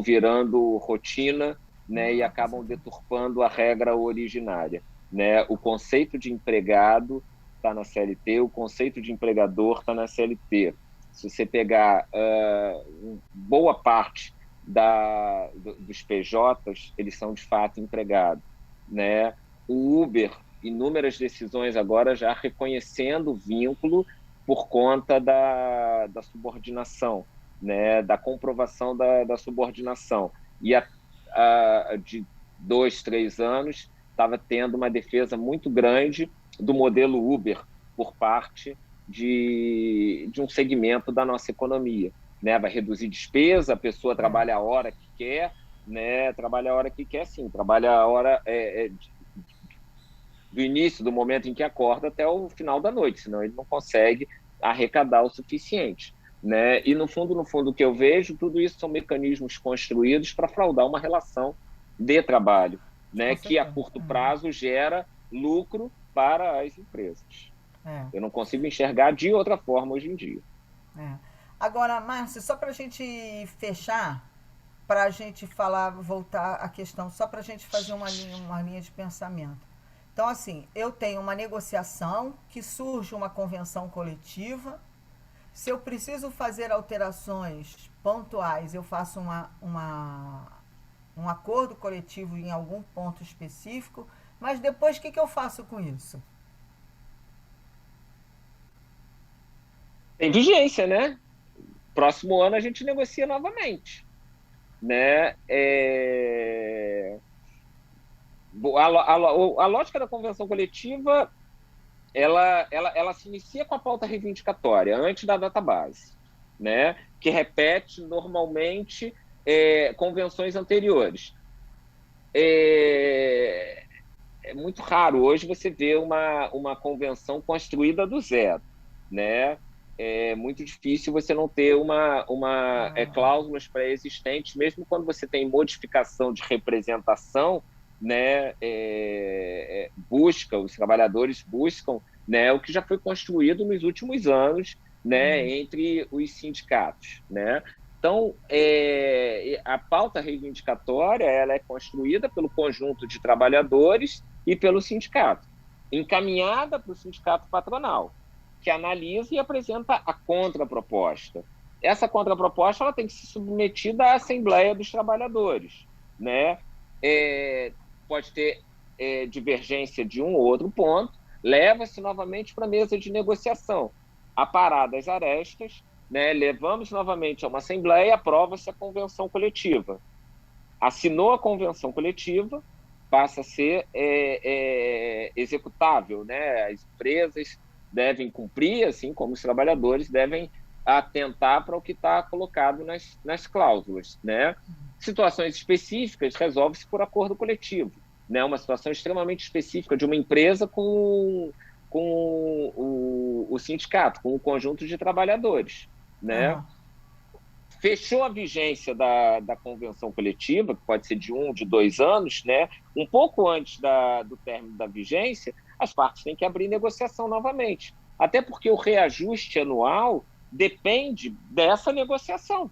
S3: virando rotina, né? E acabam deturpando a regra originária, né? O conceito de empregado está na CLT, o conceito de empregador está na CLT. Se você pegar boa parte dos PJs, eles são de fato empregados, né? O Uber, inúmeras decisões agora já reconhecendo o vínculo por conta da subordinação, né? Da comprovação da subordinação. E de 2, 3 anos estava tendo uma defesa muito grande do modelo Uber por parte de um segmento da nossa economia. Né? Vai reduzir despesa, a pessoa trabalha a hora que quer, né? Trabalha a hora que quer, sim, trabalha a hora do início, do momento em que acorda até o final da noite, senão ele não consegue arrecadar o suficiente. Né? E, no fundo, o que eu vejo, tudo isso são mecanismos construídos para fraudar uma relação de trabalho, né? Que, a curto prazo, gera lucro para as empresas. Eu não consigo enxergar de outra forma hoje em dia.
S1: Agora, Márcio, só para a gente fechar, para a gente voltar à questão, só para a gente fazer uma linha de pensamento. Então, assim, eu tenho uma negociação, que surge uma convenção coletiva. Se eu preciso fazer alterações pontuais, eu faço um acordo coletivo em algum ponto específico, mas depois o que eu faço com isso?
S3: Tem vigência, né? Próximo ano a gente negocia novamente. Né? A lógica da convenção coletiva ela se inicia com a pauta reivindicatória, antes da database, né? Que repete normalmente convenções anteriores. É muito raro hoje você ver uma convenção construída do zero, né? é muito difícil você não ter cláusulas pré-existentes, mesmo quando você tem modificação de representação, né, os trabalhadores buscam, né, o que já foi construído nos últimos anos, né, entre os sindicatos, né? Então, a pauta reivindicatória ela é construída pelo conjunto de trabalhadores e pelo sindicato, encaminhada para o sindicato patronal, que analisa e apresenta a contraproposta. Essa contraproposta ela tem que ser submetida à Assembleia dos Trabalhadores, né? Pode ter divergência de um ou outro ponto, leva-se novamente para a mesa de negociação, aparadas arestas, né? Levamos novamente a uma Assembleia e aprova-se a convenção coletiva. Assinou a convenção coletiva, passa a ser executável, né? As empresas devem cumprir, assim como os trabalhadores devem atentar para o que está colocado nas cláusulas, né? Situações específicas resolve-se por acordo coletivo, né? Uma situação extremamente específica de uma empresa com o sindicato, com o conjunto de trabalhadores, né? Fechou a vigência da convenção coletiva, que pode ser de 1, de 2 anos, né? Um pouco antes do término da vigência, as partes têm que abrir negociação novamente. Até porque o reajuste anual depende dessa negociação.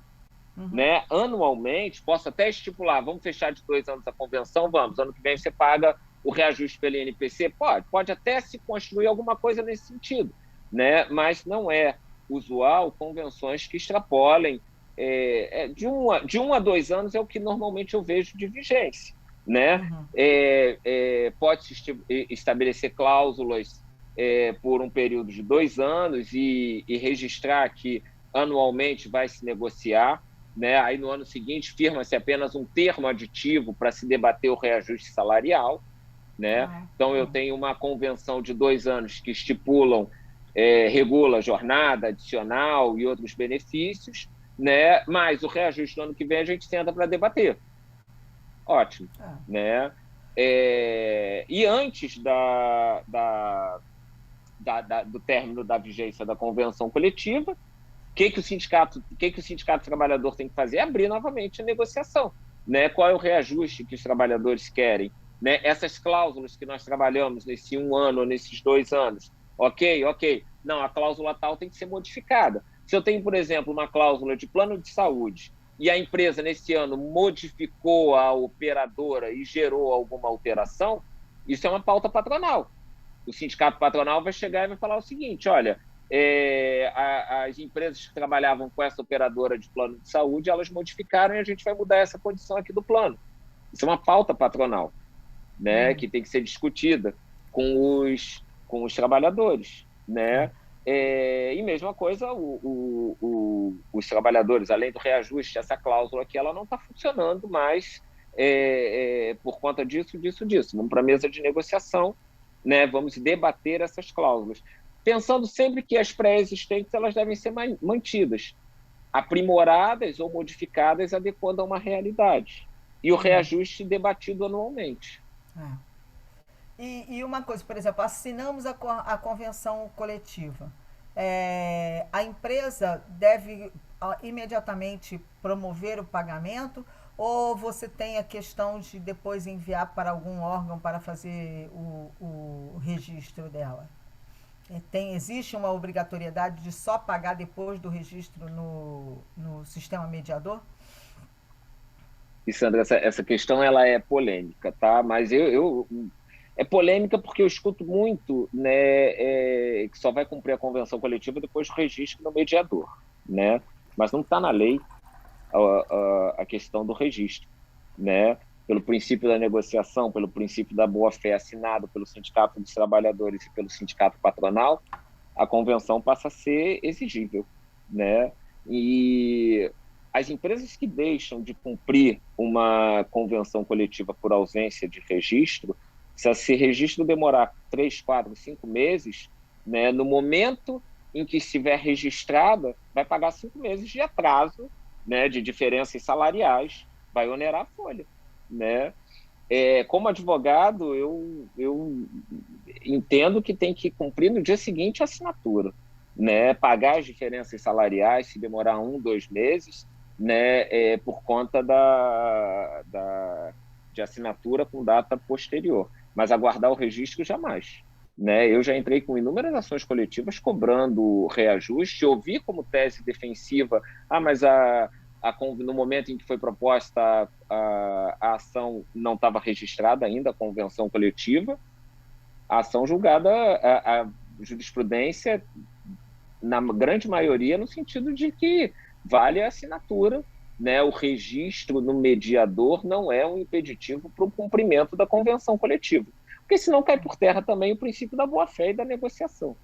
S3: Né? Anualmente, posso até estipular, vamos fechar de 2 anos a convenção, vamos, ano que vem você paga o reajuste pelo INPC? Pode até se construir alguma coisa nesse sentido, né? Mas não é usual convenções que extrapolem de 1 a 2 anos é o que normalmente eu vejo de vigência, né? Pode-se estabelecer cláusulas por um período de 2 anos e registrar que anualmente vai se negociar, né? Aí no ano seguinte firma-se apenas um termo aditivo para se debater o reajuste salarial, né? Então eu tenho uma convenção de 2 anos que regula jornada adicional e outros benefícios, né? Mas o reajuste no ano que vem a gente senta para debater. Ótimo, né? E antes do término da vigência da convenção coletiva, o que o sindicato trabalhador tem que fazer? É abrir novamente a negociação, né? Qual é o reajuste que os trabalhadores querem, né? Essas cláusulas que nós trabalhamos nesse 1 ano ou nesses 2 anos, ok. Não, a cláusula tal tem que ser modificada. Se eu tenho, por exemplo, uma cláusula de plano de saúde e a empresa, nesse ano, modificou a operadora e gerou alguma alteração, isso é uma pauta patronal. O sindicato patronal vai chegar e vai falar o seguinte, olha, as empresas que trabalhavam com essa operadora de plano de saúde, elas modificaram e a gente vai mudar essa condição aqui do plano. Isso é uma pauta patronal, né, que tem que ser discutida com os trabalhadores, né? E mesma coisa, os trabalhadores, além do reajuste, essa cláusula aqui, ela não está funcionando mais por conta disso. Vamos para a mesa de negociação, né? Vamos debater essas cláusulas, pensando sempre que as pré-existentes elas devem ser mantidas, aprimoradas ou modificadas adequando a uma realidade. E o reajuste debatido anualmente.
S1: E uma coisa, por exemplo, assinamos a convenção coletiva. A empresa deve imediatamente promover o pagamento ou você tem a questão de depois enviar para algum órgão para fazer o registro dela? Existe uma obrigatoriedade de só pagar depois do registro no sistema mediador?
S3: E, Sandra, essa questão ela é polêmica, tá? Mas é polêmica porque eu escuto muito, né, que só vai cumprir a convenção coletiva depois do registro no mediador, né? Mas não está na lei a questão do registro, né? Pelo princípio da negociação, pelo princípio da boa-fé assinado pelo Sindicato dos Trabalhadores e pelo Sindicato Patronal, a convenção passa a ser exigível, né? E as empresas que deixam de cumprir uma convenção coletiva por ausência de registro, se esse registro demorar 3, 4, 5 meses, né, no momento em que estiver registrada, vai pagar 5 meses de atraso, né, de diferenças salariais, vai onerar a folha, né? Como advogado, eu entendo que tem que cumprir no dia seguinte a assinatura, né, pagar as diferenças salariais se demorar 2 meses, né, por conta de assinatura com data posterior. Mas aguardar o registro jamais. Né? Eu já entrei com inúmeras ações coletivas cobrando reajuste, ouvi como tese defensiva, mas no momento em que foi proposta a ação não estava registrada ainda, a convenção coletiva, a ação julgada, a jurisprudência, na grande maioria, no sentido de que vale a assinatura, né? O registro no mediador não é um impeditivo para o cumprimento da convenção coletiva, porque senão cai por terra também o princípio da boa-fé e da negociação,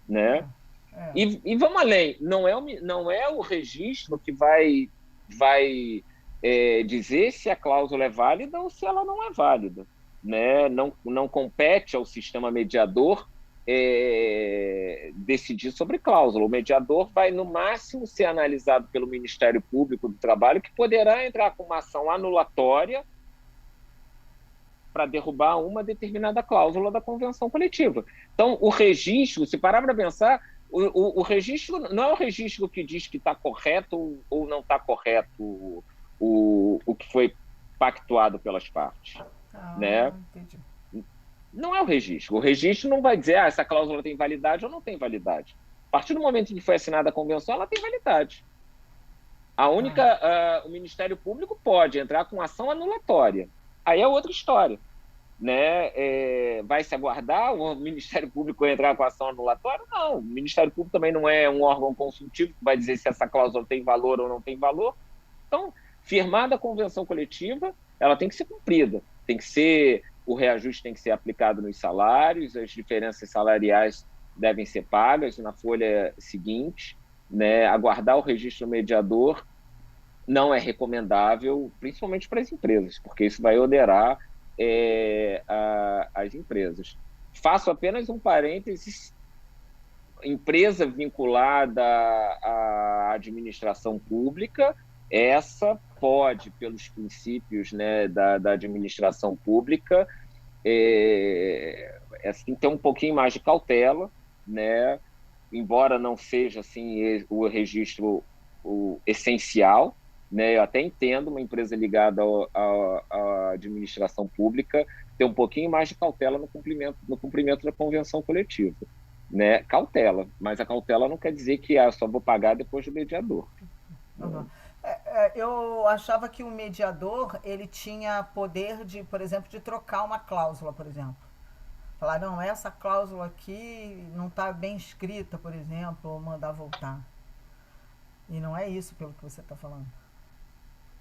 S3: né? E vamos além, não é o registro que vai dizer se a cláusula é válida ou se ela não é válida, né? Não compete ao sistema mediador decidir sobre cláusula. O mediador vai, no máximo, ser analisado pelo Ministério Público do Trabalho, que poderá entrar com uma ação anulatória para derrubar uma determinada cláusula da convenção coletiva. Então, o registro, se parar para pensar, o registro não é o registro que diz que está correto ou não está correto o que foi pactuado pelas partes. Né?
S1: Entendi.
S3: Não é o registro. O registro não vai dizer essa cláusula tem validade ou não tem validade. A partir do momento em que foi assinada a convenção, ela tem validade. O Ministério Público pode entrar com ação anulatória. Aí é outra história. Né? Vai se aguardar o Ministério Público entrar com ação anulatória? Não. O Ministério Público também não é um órgão consultivo que vai dizer se essa cláusula tem valor ou não tem valor. Então, firmada a convenção coletiva, ela tem que ser cumprida. O reajuste tem que ser aplicado nos salários, as diferenças salariais devem ser pagas na folha seguinte, né? Aguardar o registro mediador não é recomendável, principalmente para as empresas, porque isso vai onerar as empresas. Faço apenas um parênteses: empresa vinculada à administração pública, essa pode, pelos princípios, né, da administração pública, assim, ter um pouquinho mais de cautela, né, embora não seja assim, o registro essencial, né, eu até entendo uma empresa ligada à administração pública ter um pouquinho mais de cautela no cumprimento da convenção coletiva. Né? Cautela, mas a cautela não quer dizer que só vou pagar depois do mediador.
S1: Uhum. Eu achava que o mediador ele tinha poder de, por exemplo, de trocar uma cláusula, por exemplo. Falar, não, essa cláusula aqui não está bem escrita, por exemplo, ou mandar voltar. E não é isso pelo que você está falando.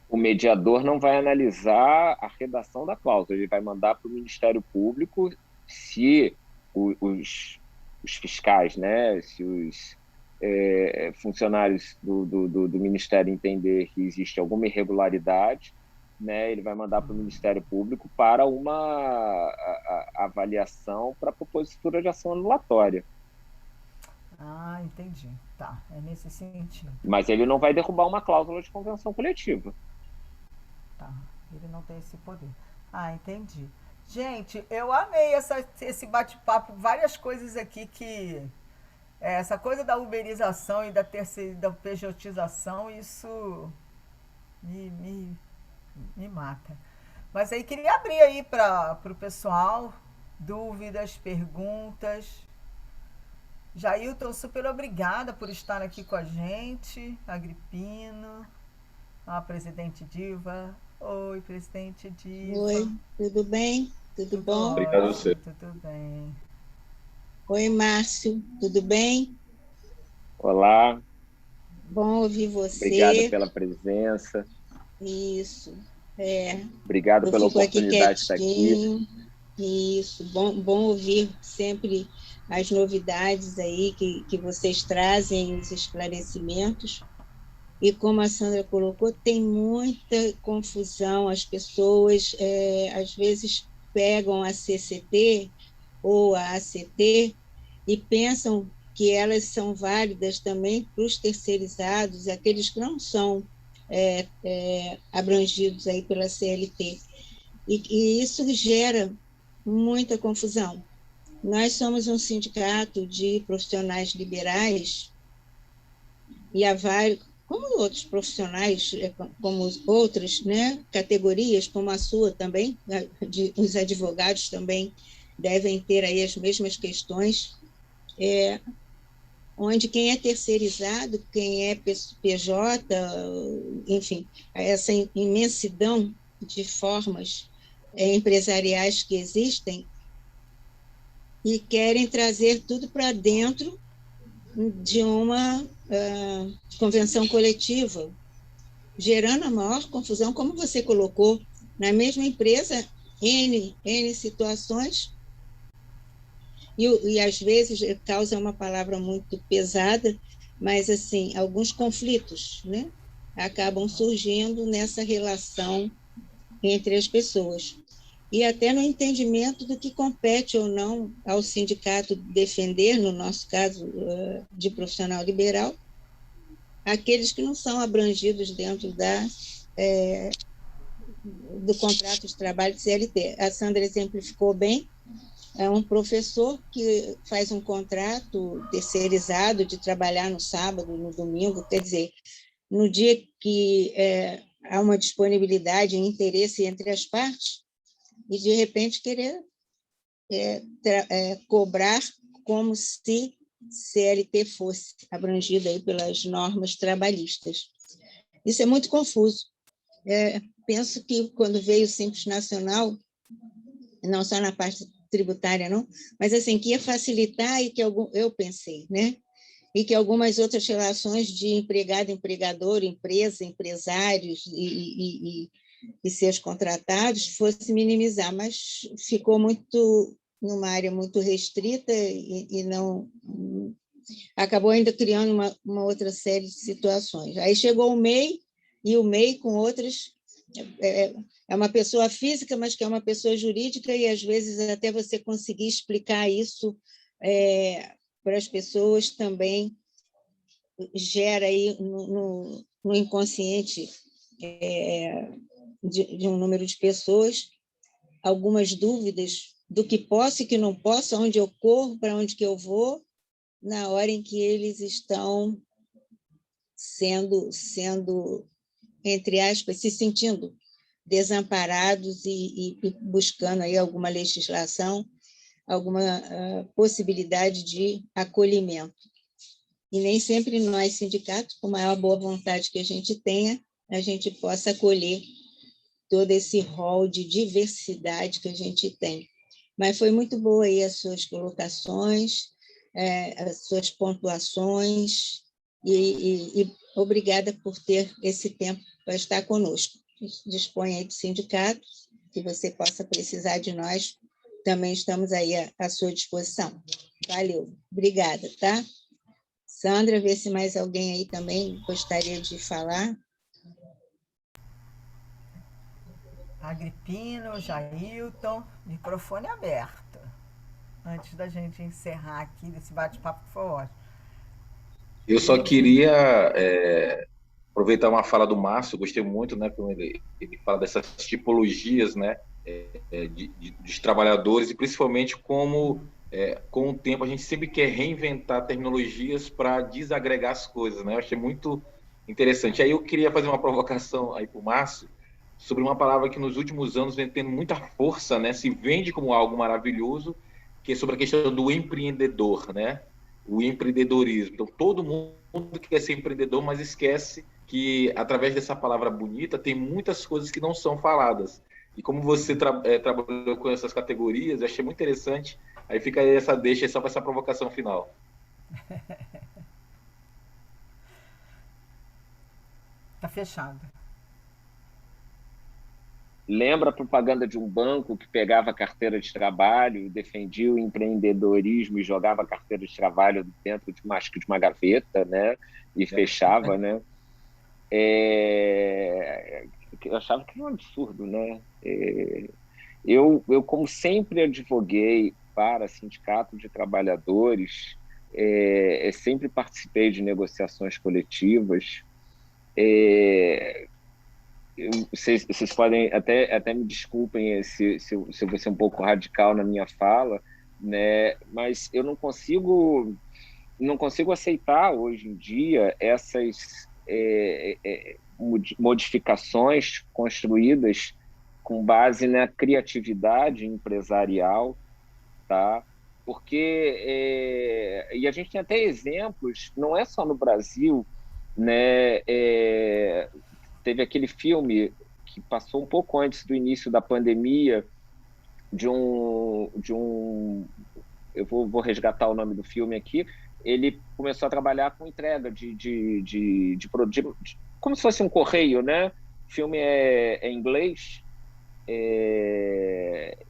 S3: O mediador não vai analisar a redação da cláusula, ele vai mandar para o Ministério Público se os fiscais, né, se os funcionários do Ministério entender que existe alguma irregularidade, né, ele vai mandar para o Ministério Público para uma avaliação para a propositura de ação anulatória.
S1: Entendi. Tá, é nesse sentido.
S3: Mas ele não vai derrubar uma cláusula de convenção coletiva.
S1: Tá, ele não tem esse poder. Entendi. Gente, eu amei esse bate-papo, várias coisas aqui que... essa coisa da uberização e da pejotização, isso me mata. Mas aí queria abrir aí para o pessoal, dúvidas, perguntas. Jailton, super obrigada por estar aqui com a gente. Agripino, a presidente Diva. Oi, presidente Diva.
S4: Oi, tudo bem? Tudo bom?
S2: Obrigado a você.
S1: Tudo bem.
S4: Oi, Márcio, tudo bem?
S3: Olá.
S4: Bom ouvir você.
S3: Obrigado pela presença.
S4: Isso.
S3: Obrigado pela oportunidade de estar aqui.
S4: Isso, bom ouvir sempre as novidades aí que vocês trazem, os esclarecimentos. E como a Sandra colocou, tem muita confusão. As pessoas, às vezes, pegam a CCT ou a ACT e pensam que elas são válidas também para os terceirizados, aqueles que não são abrangidos aí pela CLT. E isso gera muita confusão. Nós somos um sindicato de profissionais liberais e há vários, como outros profissionais, como outras, né, categorias, como a sua também, os advogados também devem ter aí as mesmas questões, onde quem é terceirizado, quem é PJ, enfim, essa imensidão de formas empresariais que existem e querem trazer tudo para dentro de uma convenção coletiva, gerando a maior confusão, como você colocou, na mesma empresa, N situações, e às vezes causa uma palavra muito pesada, mas assim, alguns conflitos, né, acabam surgindo nessa relação entre as pessoas. E até no entendimento do que compete ou não ao sindicato defender, no nosso caso, de profissional liberal, aqueles que não são abrangidos dentro do contrato de trabalho de CLT. A Sandra exemplificou bem, é um professor que faz um contrato terceirizado de trabalhar no sábado, no domingo, quer dizer, no dia que há uma disponibilidade e interesse entre as partes, e de repente querer cobrar como se CLT fosse abrangida aí pelas normas trabalhistas. Isso é muito confuso. Penso que quando veio o Simples Nacional, não só na parte tributária, não, mas assim, que ia facilitar e que eu pensei, né? E que algumas outras relações de empregado-empregador, empresa, empresários e seus contratados fosse minimizar, mas ficou muito numa área muito restrita e não acabou ainda criando uma outra série de situações. Aí chegou o MEI, e o MEI com outras é uma pessoa física, mas que é uma pessoa jurídica, e às vezes até você conseguir explicar isso para as pessoas também gera aí no inconsciente de um número de pessoas algumas dúvidas do que posso e que não posso, onde eu corro, para onde que eu vou, na hora em que eles estão sendo entre aspas, se sentindo desamparados e buscando aí alguma legislação, alguma possibilidade de acolhimento. E nem sempre nós, sindicatos, com a maior boa vontade que a gente tenha, a gente possa acolher todo esse rol de diversidade que a gente tem. Mas foi muito boa aí as suas colocações, as suas pontuações, e obrigada por ter esse tempo para estar conosco. Dispõe aí do sindicato, que você possa precisar de nós, também estamos aí à sua disposição. Valeu, obrigada, tá? Sandra, vê se mais alguém aí também gostaria de falar.
S1: Agripino, Jailton, microfone aberto. Antes da gente encerrar aqui desse bate-papo, que foi ótimo.
S5: Eu só queria aproveitar uma fala do Márcio, gostei muito, né, quando ele fala dessas tipologias, né, de trabalhadores, e principalmente como, com o tempo, a gente sempre quer reinventar tecnologias para desagregar as coisas, né? Eu achei muito interessante. Aí eu queria fazer uma provocação aí para o Márcio, sobre uma palavra que nos últimos anos vem tendo muita força, né, se vende como algo maravilhoso, que é sobre a questão do empreendedor, né? O empreendedorismo. Então, todo mundo quer ser empreendedor, mas esquece que, através dessa palavra bonita, tem muitas coisas que não são faladas. E como você trabalhou com essas categorias, eu achei muito interessante. Aí fica aí essa deixa, só para essa provocação final.
S1: Tá fechado.
S3: Lembra a propaganda de um banco que pegava a carteira de trabalho, defendia o empreendedorismo e jogava a carteira de trabalho dentro de uma gaveta, né? E fechava, né? Eu achava que era um absurdo, né? Eu, como sempre advoguei para sindicato de trabalhadores, sempre participei de negociações coletivas. Vocês podem até me desculpem se eu vou ser um pouco radical na minha fala, né? Mas eu não consigo aceitar hoje em dia essas modificações construídas com base na criatividade empresarial, tá? Porque e a gente tem até exemplos, não é só no Brasil, né? Teve aquele filme que passou um pouco antes do início da pandemia eu vou resgatar o nome do filme aqui. Ele começou a trabalhar com entrega de produto, como se fosse um correio, né? O filme é em inglês.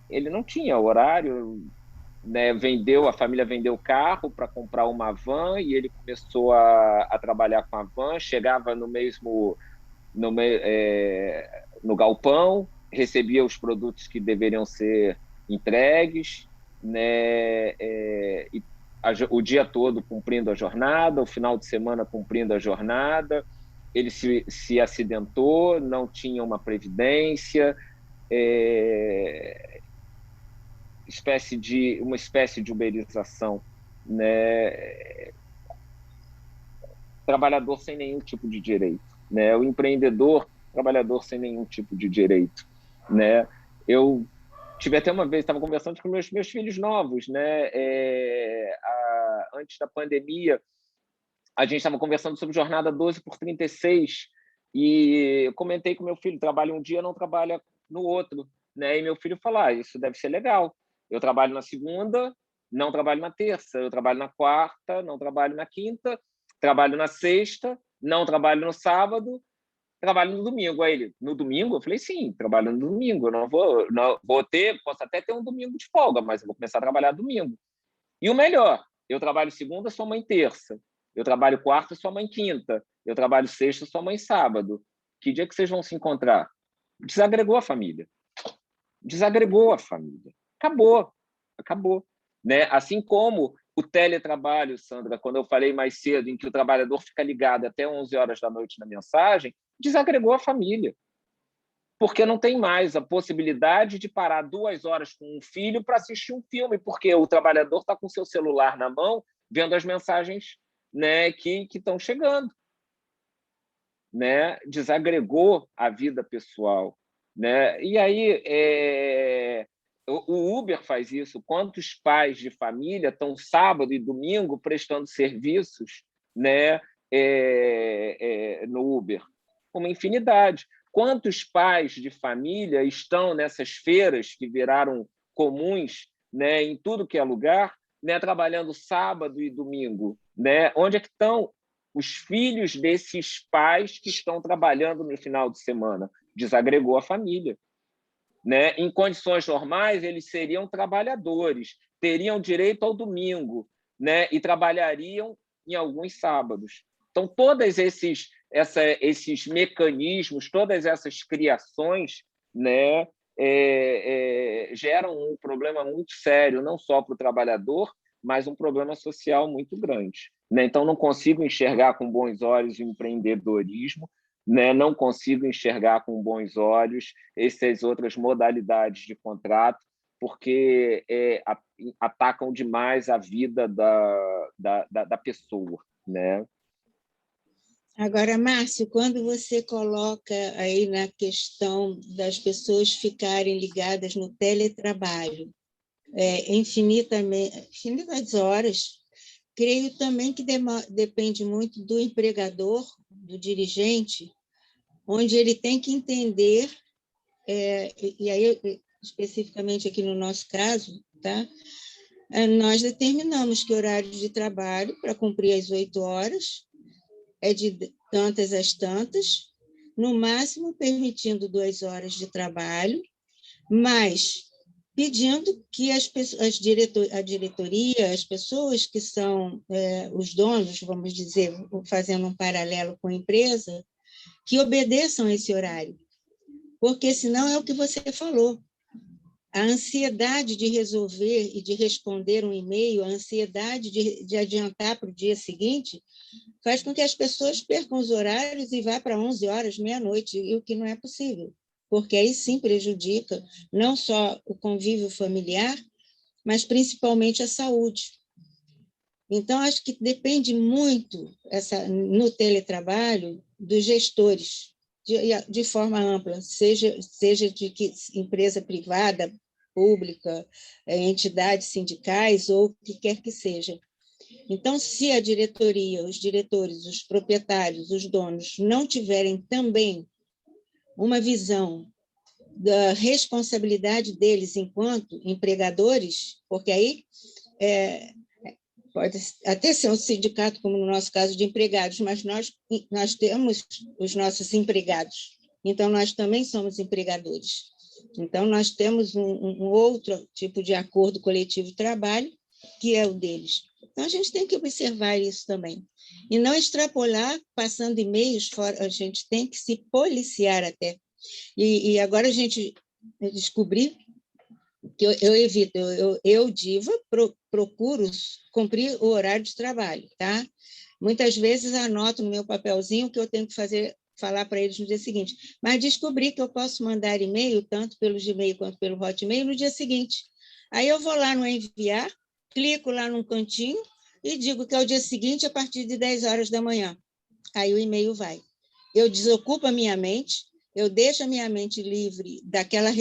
S3: Ele não tinha horário, né? A família vendeu o carro para comprar uma van e ele começou a trabalhar com a van. Chegava no galpão, recebia os produtos que deveriam ser entregues, né? O dia todo cumprindo a jornada, o final de semana cumprindo a jornada. Ele se acidentou, não tinha uma previdência, uma espécie de uberização, né? Trabalhador sem nenhum tipo de direito, né? O empreendedor, trabalhador sem nenhum tipo de direito, né? Eu tive até uma vez, estava conversando com meus filhos novos, né? Antes da pandemia, a gente estava conversando sobre jornada 12x36 e eu comentei com meu filho, trabalha um dia, não trabalha no outro, né? E meu filho falou, isso deve ser legal. Eu trabalho na segunda, não trabalho na terça. Eu trabalho na quarta, não trabalho na quinta. Trabalho na sexta, não trabalho no sábado, trabalho no domingo. Aí ele, no domingo? Eu falei, sim, trabalho no domingo. Eu não vou posso até ter um domingo de folga, mas eu vou começar a trabalhar domingo. E o melhor, eu trabalho segunda, sua mãe terça. Eu trabalho quarta, sua mãe quinta. Eu trabalho sexta, sua mãe sábado. Que dia que vocês vão se encontrar? Desagregou a família. Desagregou a família. Acabou. Né? Assim como o teletrabalho, Sandra, quando eu falei mais cedo, em que o trabalhador fica ligado até 11 horas da noite na mensagem, desagregou a família. Porque não tem mais a possibilidade de parar 2 horas com um filho para assistir um filme, porque o trabalhador está com seu celular na mão, vendo as mensagens, né, que estão chegando. Né? Desagregou a vida pessoal. Né? E aí, o Uber faz isso. Quantos pais de família estão sábado e domingo prestando serviços, né, no Uber? Uma infinidade. Quantos pais de família estão nessas feiras que viraram comuns, né, em tudo que é lugar, né, trabalhando sábado e domingo? Né? Onde é que estão os filhos desses pais que estão trabalhando no final de semana? Desagregou a família. Né? Em condições normais, eles seriam trabalhadores, teriam direito ao domingo, né? E trabalhariam em alguns sábados. Então, todos esses mecanismos, todas essas criações, né, geram um problema muito sério, não só para o trabalhador, mas um problema social muito grande. Né? Então, não consigo enxergar com bons olhos o empreendedorismo, né? Não consigo enxergar com bons olhos essas outras modalidades de contrato, porque atacam demais a vida da pessoa. Né?
S4: Agora, Márcio, quando você coloca aí na questão das pessoas ficarem ligadas no teletrabalho, infinitas horas, creio também que depende muito do empregador, do dirigente, onde ele tem que entender, e aí, especificamente aqui no nosso caso, tá? Nós determinamos que horário de trabalho para cumprir as 8 horas é de tantas às tantas, no máximo permitindo 2 horas de trabalho, mas pedindo que a diretoria, as pessoas que são os donos, vamos dizer, fazendo um paralelo com a empresa, que obedeçam esse horário, porque senão é o que você falou. A ansiedade de resolver e de responder um e-mail, a ansiedade de adiantar para o dia seguinte, faz com que as pessoas percam os horários e vá para 11 horas, meia-noite, e o que não é possível, porque aí sim prejudica não só o convívio familiar, mas principalmente a saúde. Então, acho que depende muito, no teletrabalho, dos gestores, de forma ampla, seja de que empresa privada, pública, entidades sindicais ou o que quer que seja. Então, se a diretoria, os diretores, os proprietários, os donos não tiverem também uma visão da responsabilidade deles enquanto empregadores, porque aí pode até ser um sindicato, como no nosso caso, de empregados, mas nós temos os nossos empregados, então nós também somos empregadores. Então, nós temos um outro tipo de acordo coletivo de trabalho, que é o deles. Então, a gente tem que observar isso também. E não extrapolar, passando e-mails fora, a gente tem que se policiar até. E agora a gente descobri que eu evito, Diva, procuro cumprir o horário de trabalho, tá? Muitas vezes anoto no meu papelzinho o que eu tenho que falar para eles no dia seguinte, mas descobri que eu posso mandar e-mail, tanto pelo Gmail quanto pelo Hotmail, no dia seguinte. Aí eu vou lá no enviar, clico lá num cantinho e digo que é o dia seguinte, a partir de 10 horas da manhã. Aí o e-mail vai. Eu desocupo a minha mente, eu deixo a minha mente livre daquela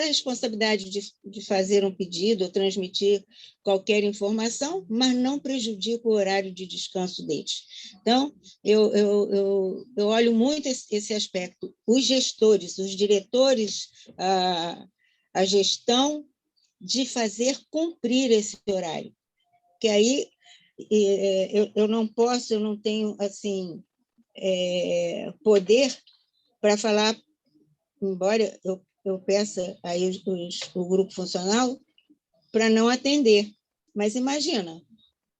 S4: responsabilidade de fazer um pedido ou transmitir qualquer informação, mas não prejudico o horário de descanso deles. Então, eu olho muito esse aspecto. Os gestores, os diretores, a gestão de fazer cumprir esse horário. Que aí eu não posso, eu não tenho assim, poder para falar, embora eu peça aí o grupo funcional para não atender. Mas imagina,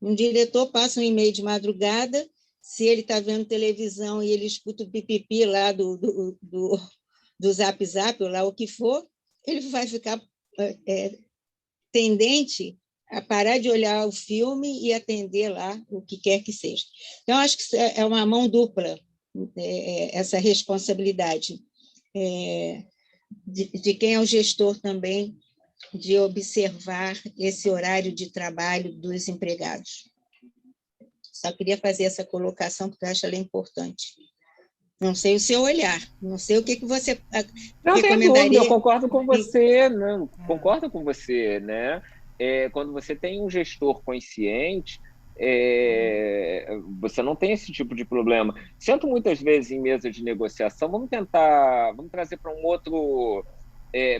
S4: um diretor passa um e-mail de madrugada, se ele está vendo televisão e ele escuta o pipipi lá do Zap Zap, ou lá o que for, ele vai ficar tendente a parar de olhar o filme e atender lá o que quer que seja. Então, acho que é uma mão dupla, essa responsabilidade de quem é o gestor também, de observar esse horário de trabalho dos empregados. Só queria fazer essa colocação, porque eu acho ela importante. Não sei o seu olhar, não sei o que você
S3: não
S4: recomendaria.
S3: Tem dúvida, eu concordo com você, não, concordo com você, né? Quando você tem um gestor consciente, você não tem esse tipo de problema. Sento muitas vezes em mesa de negociação, vamos trazer para um outro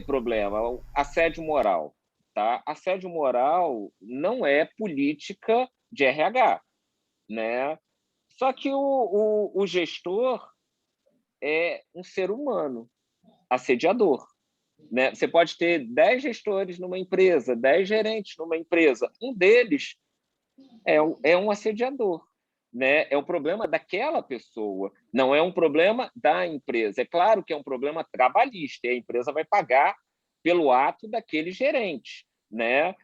S3: problema, o assédio moral. Tá? Assédio moral não é política de RH, né? Só que o gestor é um ser humano, assediador. Né? Você pode ter 10 gestores numa empresa, 10 gerentes numa empresa. Um deles é um assediador. Né? É um problema daquela pessoa, não é um problema da empresa. É claro que é um problema trabalhista, e a empresa vai pagar pelo ato daquele gerente. Né?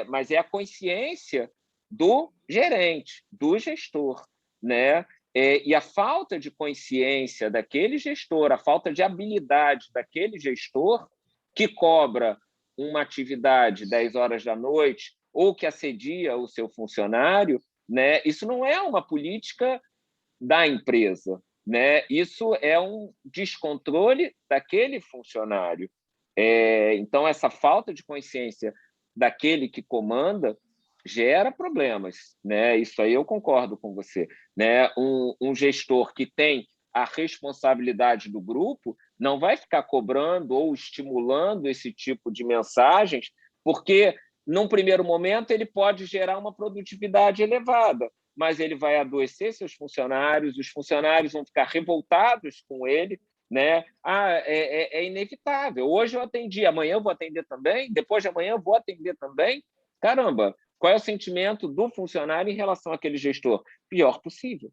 S3: Mas é a consciência do gerente, do gestor. Né? E a falta de consciência daquele gestor, a falta de habilidade daquele gestor que cobra uma atividade 10 horas da noite ou que assedia o seu funcionário, né? Isso não é uma política da empresa, né? Isso é um descontrole daquele funcionário. Então, essa falta de consciência daquele que comanda gera problemas, né? Isso aí eu concordo com você, né? Um gestor que tem a responsabilidade do grupo não vai ficar cobrando ou estimulando esse tipo de mensagens, porque num primeiro momento ele pode gerar uma produtividade elevada, mas ele vai adoecer seus funcionários, os funcionários vão ficar revoltados com ele, né? É inevitável. Hoje eu atendi, amanhã eu vou atender também, depois de amanhã eu vou atender também. Caramba, qual é o sentimento do funcionário em relação àquele gestor? Pior possível.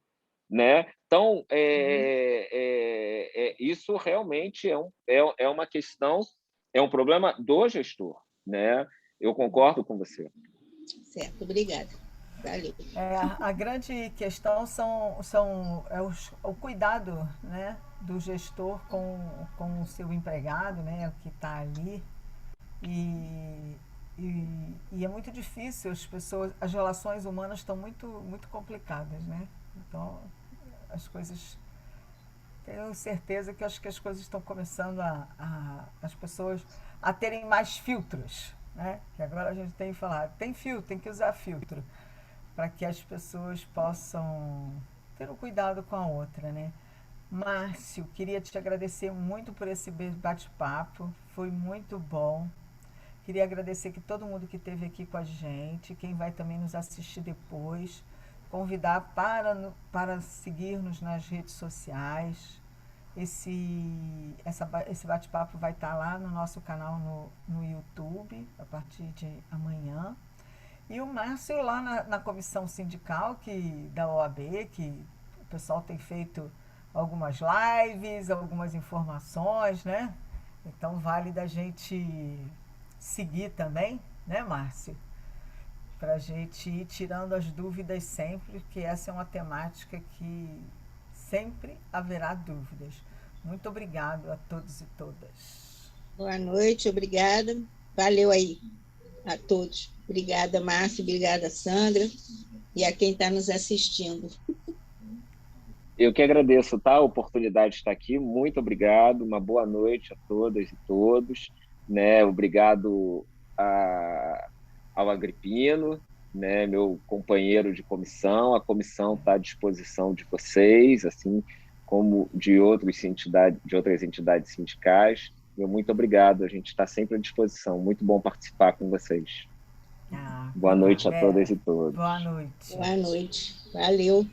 S3: Né? Então, isso realmente é uma questão, é um problema do gestor. Né? Eu concordo com você.
S4: Certo, obrigada. Valeu.
S1: A grande questão o cuidado, né, do gestor com o seu empregado, né, que está ali. e é muito difícil, as relações humanas estão muito, muito complicadas, né? Então, as coisas... Tenho certeza que acho que as coisas estão começando as pessoas a terem mais filtros, né? Que agora a gente tem que falar, tem filtro, tem que usar filtro, para que as pessoas possam ter um cuidado com a outra, né? Márcio, queria te agradecer muito por esse bate-papo, foi muito bom. Queria agradecer que todo mundo que esteve aqui com a gente, quem vai também nos assistir depois, convidar para seguir-nos nas redes sociais. Esse bate-papo vai estar lá no nosso canal no YouTube, a partir de amanhã. E o Márcio lá na comissão sindical da OAB, que o pessoal tem feito algumas lives, algumas informações, né? Então vale da gente seguir também, né, Márcio? Para a gente ir tirando as dúvidas sempre, porque essa é uma temática que sempre haverá dúvidas. Muito obrigado a todos e todas.
S4: Boa noite, obrigada. Valeu aí a todos. Obrigada, Márcio, obrigada, Sandra, e a quem está nos assistindo.
S3: Eu que agradeço, tá? A oportunidade de estar aqui. Muito obrigado. Uma boa noite a todas e todos. Né? Obrigado ao Agripino, né? Meu companheiro de comissão. A comissão está à disposição de vocês, assim como de outras entidades sindicais. Muito obrigado. A gente está sempre à disposição. Muito bom participar com vocês. Boa noite a todas e todos.
S1: Boa noite.
S4: Boa noite. Valeu.